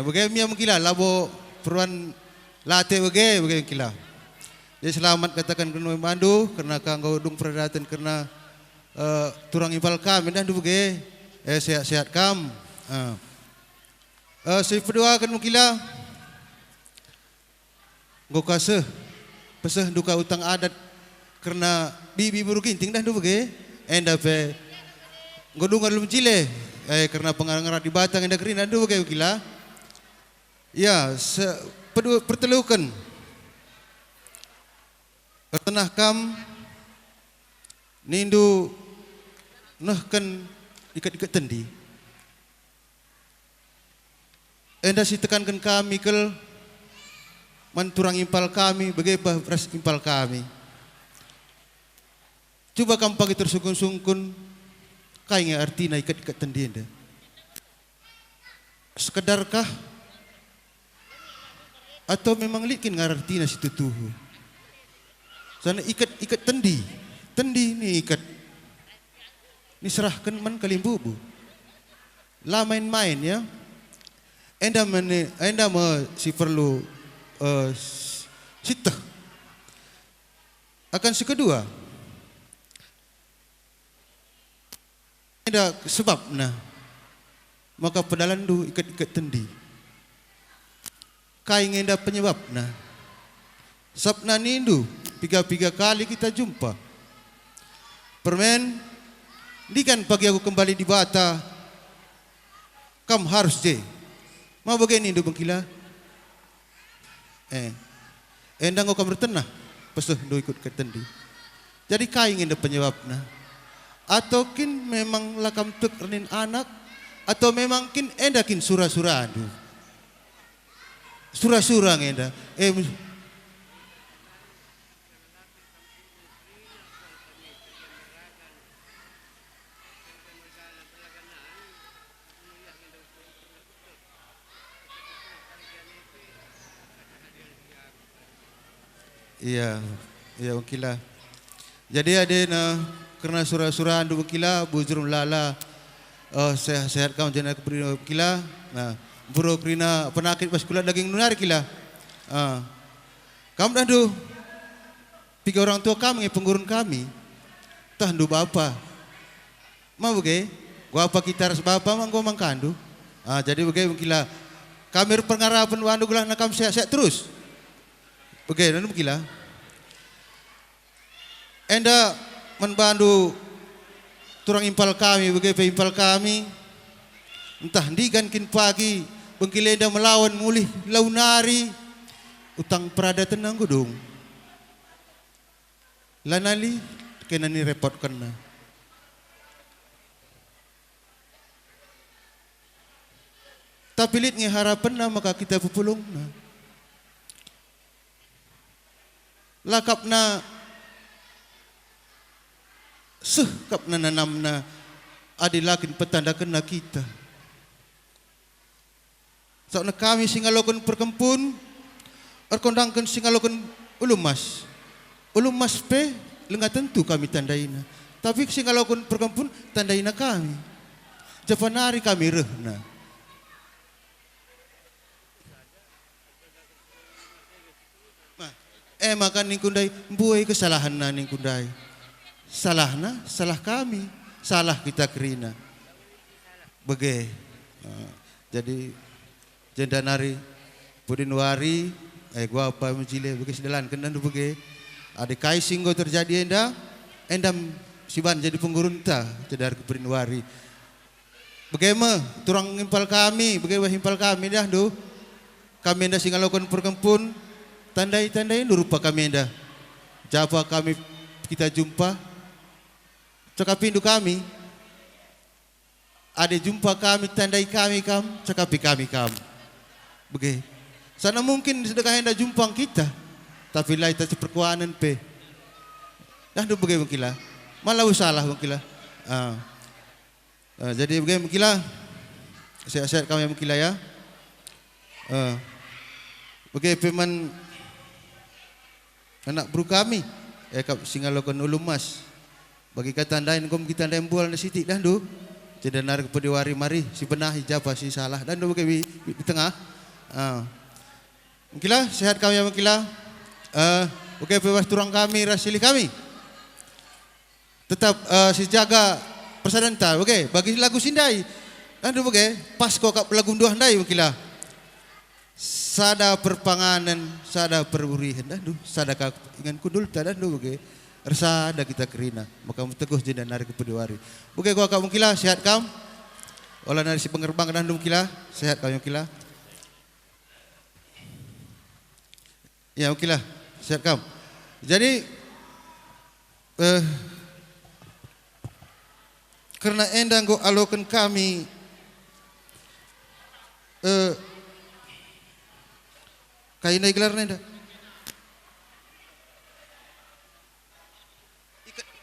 S11: Bagaimana ungkila labo peruan latih bagaimana ungkila. Jadi selamat katakan kena mandu karena kanggo dung perdatan karena turang impal kami dan dubu ke sehat-sehat kam. Saya berdoa kan mungkinlah ngokase pesah duka utang adat karena bibi buru ginting dah dulu ke enda pe ngodungan lum cile karena pengarang di batang enda kerin dah dulu ke mungkinlah ya pertelukan tenah kam nindu nahkan ikat-ikat tendi enda si tekankan kami kel manturang impal kami bagaimana ras impal kami. Coba kamu pagi tersungkun-sungkun kayaknya artinya ikat-ikat tendi enda. Sekedarkah atau memang likin ngarartina situ tuh. Sana ikat tendi ni ikat. Ni serahkan man kalimbubu. Lah main-main ya. Enda si perlu sitah. Akan si kedua. Enda sebabna maka pedalandu ikat-ikat tendi. Kain enda penyebabna. Sabna nindu 3 kali kita jumpa. Permen, di kan pagi aku kembali di Bata. Kamu harus je. Mau begini do bangkila. Endang kau bertenah. Pesuh do ikut ke tendi. Jadi kain enda penyebabna. Atau kin memang lakam tuk renin anak. Atau memang kin enda kin surah-surah adu. Surah-surah enda. Iya, wakilah. Jadi ada karena surah-surah andu wakilah bujur lala sehat-sehat kamu jangan kepri wakilah. Nah, buro kerina penakit pas kulat daging nunar kila. Kamu dah do. Tiga orang tua kami penggurun kami. Tah do bapa. Mau bege? Gua apa kita ras bapa mang gua mangkandu. Jadi bege kila. Kami pengarapan wandu gulah nakam sehat-sehat terus. Bege dan kila. Enda menbandu turang impal kami bege pe impal kami. Entah ndigan kin pagi bengkilenda melawan mulih launari utang perada tenang gudung lanali kena ni repot kena tapi lit ngi harapan na maka kita pupulung na lakap na kap na nanam na adilakin petanda kena kita. Saat kami singalokan perkempun, kondangkan singalokan ulumas. Ulumas pe, lengat tentu kami tandaina. Tapi singalokan perkempun tandaina kami. Japanari kami rehna. Makan ningkundai, buai kesalahan na ningkundai. Salahna, salah kami, salah kita kerina. Bege, jadi jendanari pudinwari gua apa mencile bagi sedalan kendan bagi ada kai singgo terjadi endam siban jadi penggurunta cedar ke pudinwari bagaimana turang impal kami bagaimana impal kami dah do kami dah singalakan perkempun tandai rupa kami dah japa kami kita jumpa cakapindu kami ada jumpa kami tandai kami cakapi kami Bege. Sana mungkin sedekah hendak jumpang kita. Tapi lai tak perkuanan pe. Dah do bege mengkila. Malah usalah mengkila. Jadi bege mengkila. Sehat-sehat kami mengkila ya. Bege peman anak bro kami. Kap singalokan ulumas. Bagi kata tandain kom kita tandain bual na siti dah do. Jadi nar kepediwari mari si benah hijabah si salah dan do bege di tengah. Mungkinlah sehat kami ya mungkinlah. Oke bebas turang kami rasili kami. Tetap sejaga persadanta. Oke bagi lagu sindai. Nanti oke pas kau kap lagu dua handai mungkinlah. Sada perpanganan, sada perurihan dah du. Sada kak ingan kudul tada du oke. Rasa ada kita kerina. Maka teguh jadi nari kepediwari. Oke kau kap mungkinlah sehat kam. Olah nari si pengerbang dan du mungkinlah sehat kami mungkinlah. Ya okelah, siap kam. Jadi karena endang go alokan kami kain gelar nenda.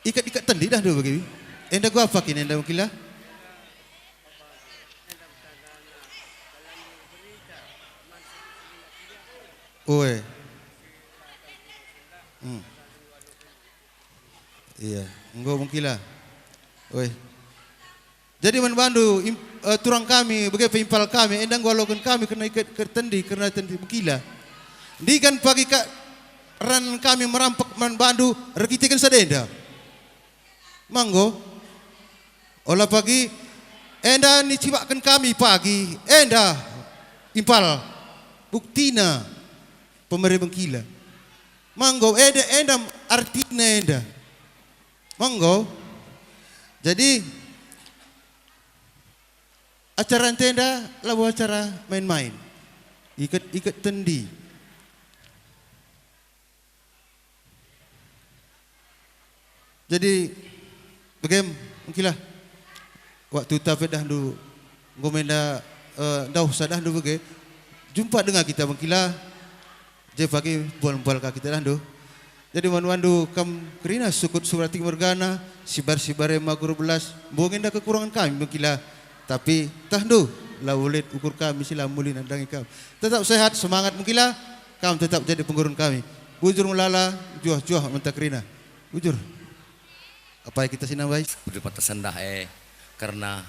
S11: Ikat tendi dah dulu bagi. Endang go apa kini endang okelah? Oi. Iya, enggak mungkinlah. Oi. Jadi manbandu turang kami, bagi peimpal kami, endang golokan kami kena ikat kertendi, kena tendi mungkinlah. Di kan pagi kak ran kami merampak manbandu, rekitikan sadenda. Manggo. Olah pagi, enda ni cibakan kami pagi, enda impal buktina pemeri mengkila. Manggo, endam artinya enda. Manggo. Jadi acara tenda lalu acara main-main. Ikat tendi. Jadi bagaimana mungkinlah waktu tapi dah dulu ngomenda dah sadah dulu bagaimana jumpa dengan kita mungkinlah je pagi bual-bual kita dah dulu. Jadi wandu kam kerina sukut surati mergana sibar-sibar magur belas buangin dah kekurangan kami mungkinlah tapi tahdu laulit ukur kami sila mulin andangi kami tetap sehat semangat mungkinlah kami tetap jadi penggurun kami bujur mulala juah mentak kerina bujur apa yang kita sinawai
S12: beri patasan dah karena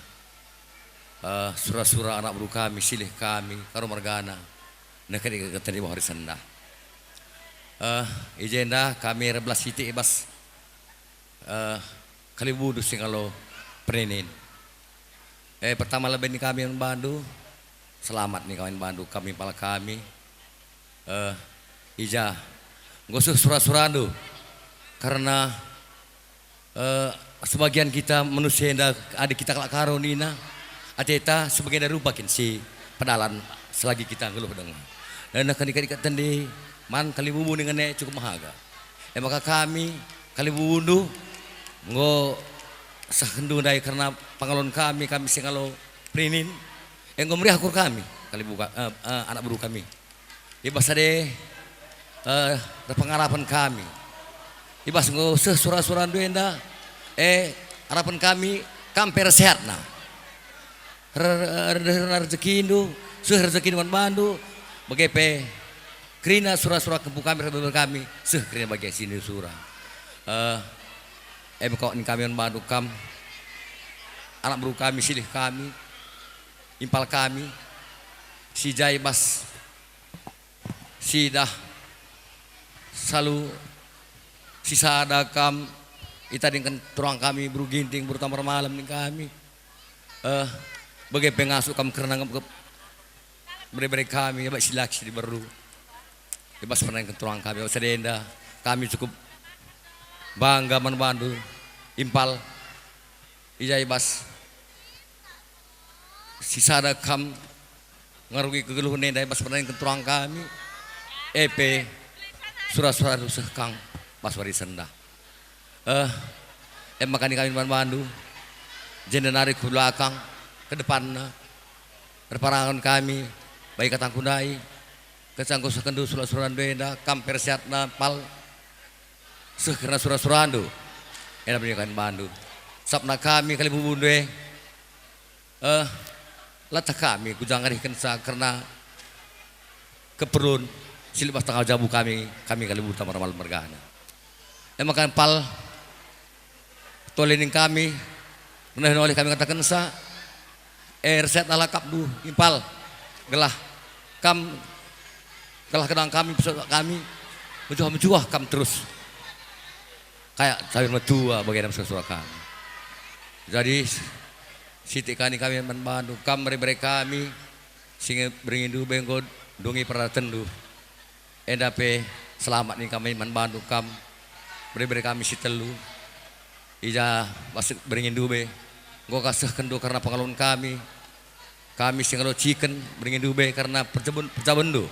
S5: surah-surah anak buru kami silih kami karo margana nak ketani hari senda ijenda kami 12 titik bas kalibudu sing kalau perenin pertama lebih ni kami yang Bandu selamat nih kawan Bandu kami pala kami ija ngosuh surah-surah tu karena sebagian kita manusia yang ada kita kelak karonina ateta sebagian dari rupakin si pedalan selagi kita ngeluh dengan dan akan dikat tendi man kali bubu dengan cukup mahaga maka kami kali bubu ngo sahendu dai karena pangalon kami singalo prinin ngomri akur kami kali buka anak buru kami ibas ade pengarapan kami ibas ngo surah-surah duenda harapan kami kamper sehat na rezeki indu rezeki man Bandu bagai krina surah-surah kempu kami krina bagai sini surah kok ni kami man Bandu kam anak buru kami silih kami impal kami si jai bas si dah selalu sisa ada kam ita dengan turang kami buru ginting buru tamar malam ni kami bagai pengasuh kam kerana beri kami ya silaki di baru bebas pernah ke turang kami sedenda kami cukup bangga man Bandu impal ijai bas sisa ada kam ngarugi kegeluhan nenda bas pernah ke turang kami surah-surah rusah kang bas wari senda makanya kami man Bandu jendenari ke belakang ke depan perparangan kami baik katang kundai kecanggu sekendu surah-surah benda kamper sehatna pal sekiranya surah-surah andu enak berikan Bandu sabna kami kali bubunde latah kami kujangan ikensa karena keperluan silibas tanggal jabu kami kali buta malam mergana makan pal tolening kami menahan oleh kami katakan sa reset alakap du impal gelah kedang kami pesawat kami menjuah kam terus kayak sayur metua bagian surah kami jadi siti kami man Bandu kam beri kami sehingga berindu bengkod dungi peratendu endape selamat nih kami man Bandu kam beri kami si telu ija masuk berindu be gua kasih kendo karena pengalun kami singalo chicken beringin dube karena percabun do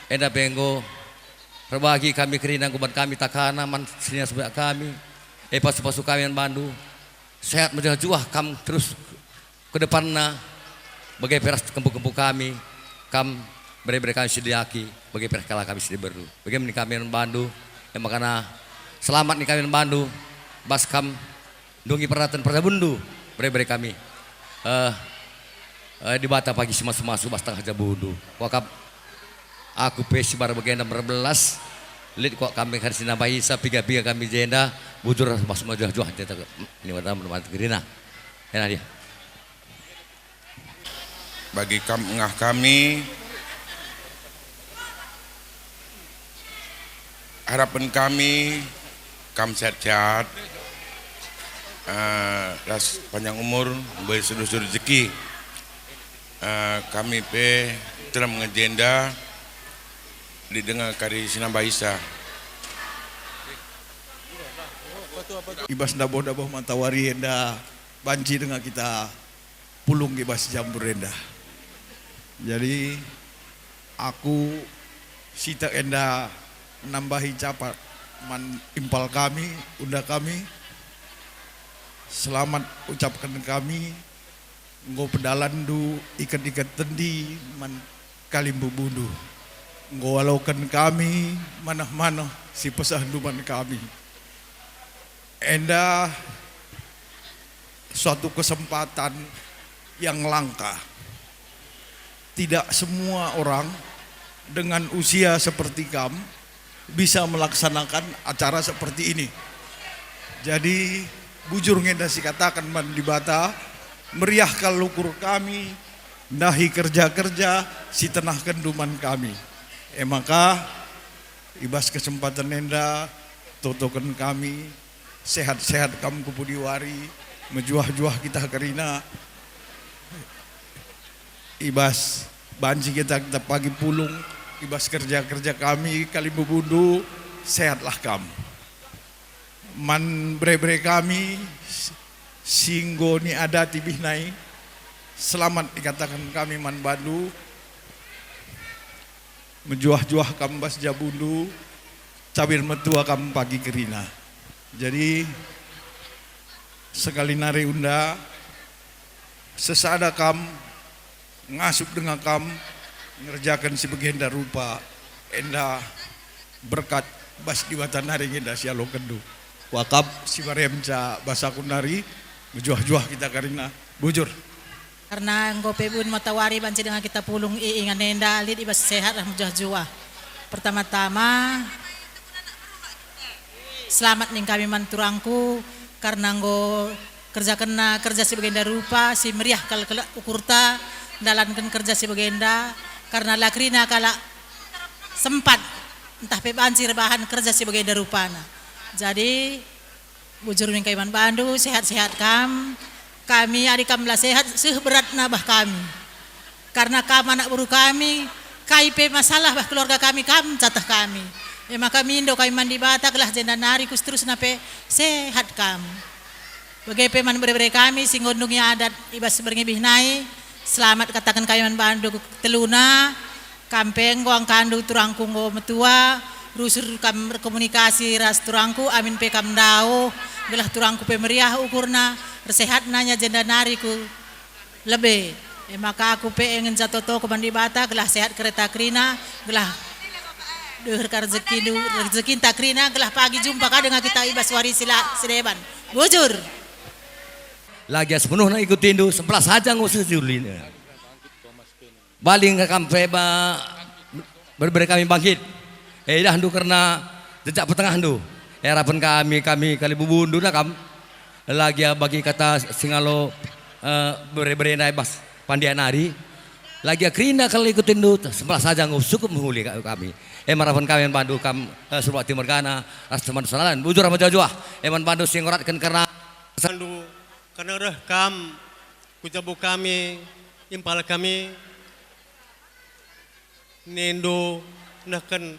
S5: enda benggo berbagi kami kerina guban kami takana man sini sebelah kami pasu-pasu kami yang Bandu sehat menjuah kam terus ke depanna bagai peras kempu-kempu kami kam beri kami sediaki bagai peras kala kami sedi baru bagaimana kami yang Bandu makana selamat nih kami yang Bandu bas kam dungi perhatian percabundu beri kami di bata pagi semas-semas bas tengah jabudu wakap aku pesi bar bagian 16 lid kok kami harus nambahi sa piga-piga kami jenda bujur mas majuh-juh ini wadam teman gerina enak dia
S12: bagi ngah kami harapan kami kam sehat-sehat ras panjang umur bersedus rezeki kami telah mengagenda didengar kari Sinambaisa
S13: ibas dabo-dabo mantawari enda banci dengan kita pulung ibas jambur enda jadi aku sita enda nambahi capat man impal kami unda kami selamat ucapkan kami nggo pedalan du ikat-ikat tendi man kalimbu bundu nggo walaukan kami manah-manah si pesanduman kami enda suatu kesempatan yang langka tidak semua orang dengan usia seperti kamu bisa melaksanakan acara seperti ini jadi bujur ngenda si katakan man di bata meriahkan lukur kami, nahi kerja-kerja, si tenah kenduman kami. Maka ibas kesempatan nenda, totokan kami, sehat-sehat kamu kupudiwari, menjuah-juah kita karina, ibas banci kita pagi pulung, ibas kerja-kerja kami, kali bubundu, sehatlah kamu. Man bre-bre kami, singgo ni ada tibihnai, selamat dikatakan kami man Bandu, menjuah-juah kamu bas jabundu, cabir metua kamu pagi kerina. Jadi sekali nari unda, sesada kamu ngasup dengan kamu, ngerjakan si begenda rupa, enda berkat bas di watan nari enda sialo kendu. Wakab si baremca basa kunari, menjuah-juah kita karina, bujur.
S14: Karena engkau pebun matawari banci dengan kita pulung iingan nenda alit ibas sehat lah mujah-juah. Pertama-tama selamat ning kami manturangku karena engkau kerja kena kerja si bagenda rupa si meriah kal ukurta dalankan kerja si bagenda karena lakrina kala sempat entah pebanci rebahan kerja si bagenda rupana. Jadi bujur ning kaiman Bandu sehat-sehat kami adik kami lah sehat seberat nabah kami karena kam anak buru kami KIP masalah bah keluarga kami catah kami maka mindo kami mandi batak lah jenda nari kus terus nape sehat bagai peman bere-bere kami singgondungnya adat ibas berngi bihnai selamat katakan kami man Bandu teluna kampeng goang kandu turangku go metua rusur kam komunikasi ras turangku amin pe kam dao gelah turangku pe meriah ukurna sehat nanya jenda nariku lebih maka aku pengen jatuh ke mandi bata gelah sehat kereta krina gelah deur rezeki takrina gelah pagi jumpa ka dengan kita ibas wari sila sedeban bujur
S5: lagi sepenuhnya ikutin du sebelah saja ngusir julin baling ke kampe ba berberi kami bangkit dah du karena jejak petengah du harapan kami kali bubundu na kam lagi bagi kata singalo bere-bere naik bas pandian nari lagi krina kalau ikutin du sebelah saja cukup menghuli kami harapan kami Bandu kam Surabaya Timur Gana ras teman sanalan bujur sama jauh eman Bandu singoratkan karena
S7: sandu karena reh kam kujabu kami impal kami nendo nakan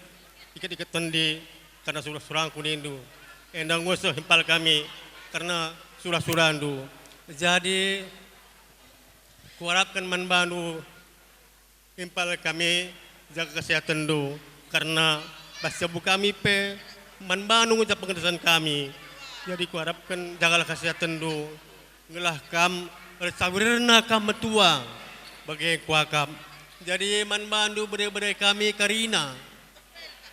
S7: ikat-ikat tendi karena surang-surangku nendo endang ngusah impal kami karena surah-surah andu. Jadi kuharapkan man Bandu impal kami jaga kesehatan du karena basabu kami pe man Bandu ngucap pengedasan kami. Jadi kuharapkan jagalah kesehatan du ngelah kam resawirna kam metua bagi kuakam. Jadi man Bandu bere-bere kami karina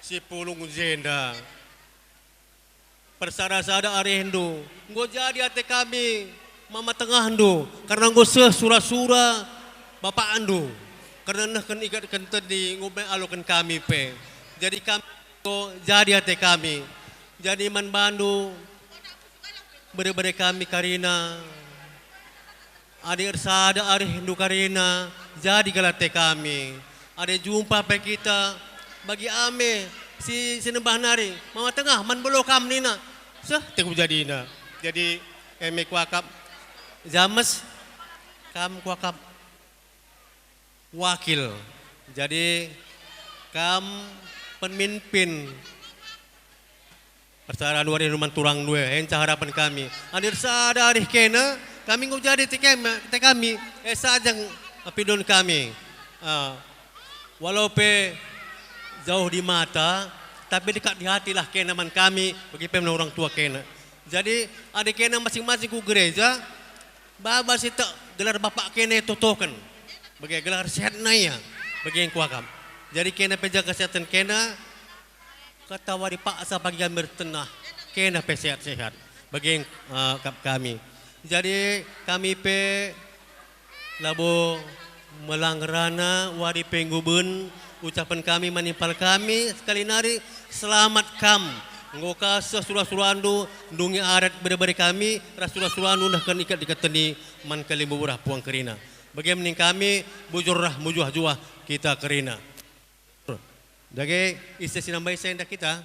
S7: si pulung jenda persara-sara arendo nggo jadi ate kami mama tengah ando karena nggo surah-surah bapak ando karena nah kan ikatkan tadi nggo alokan kami pe jadi kami nggo jadi ate kami jadi man Bandu bere-bere kami karina adik sada arendo karina jadi galate kami ada jumpa pe kita bagi ame si sinembah nari mama tengah man belo kam nina sah teku jadina jadi eme kuakap james kam kuakap wakil jadi kam pemimpin persaraan wari rumah turang dua encah harapan kami adir sadari kena kami ngau jadi te kami sajang pidon kami walau pe jauh di mata tapi dekat di hati lah kena man kami bagi pemna orang tua kena jadi ada kena masing-masing ku gereja baba sita gelar bapak kena totokan bagi gelar sehat naya bagi yang kuakam jadi kena pejaga kesehatan kena kata wari paksa pagi kami bertenah kena pe sehat-sehat bagi yang kami jadi kami pe labo melanggerana wari penggubun ucapan kami manimpal kami sekali nari selamat kam
S11: Ngoka surah-surahandu ndungi arat beri kami rasurah-surahandu nah kan ikat teni man kalimbu burah puang kerina. Bagaimana kami bujurrah mujuah juah kita kerina. Dage isi sinambay senda kita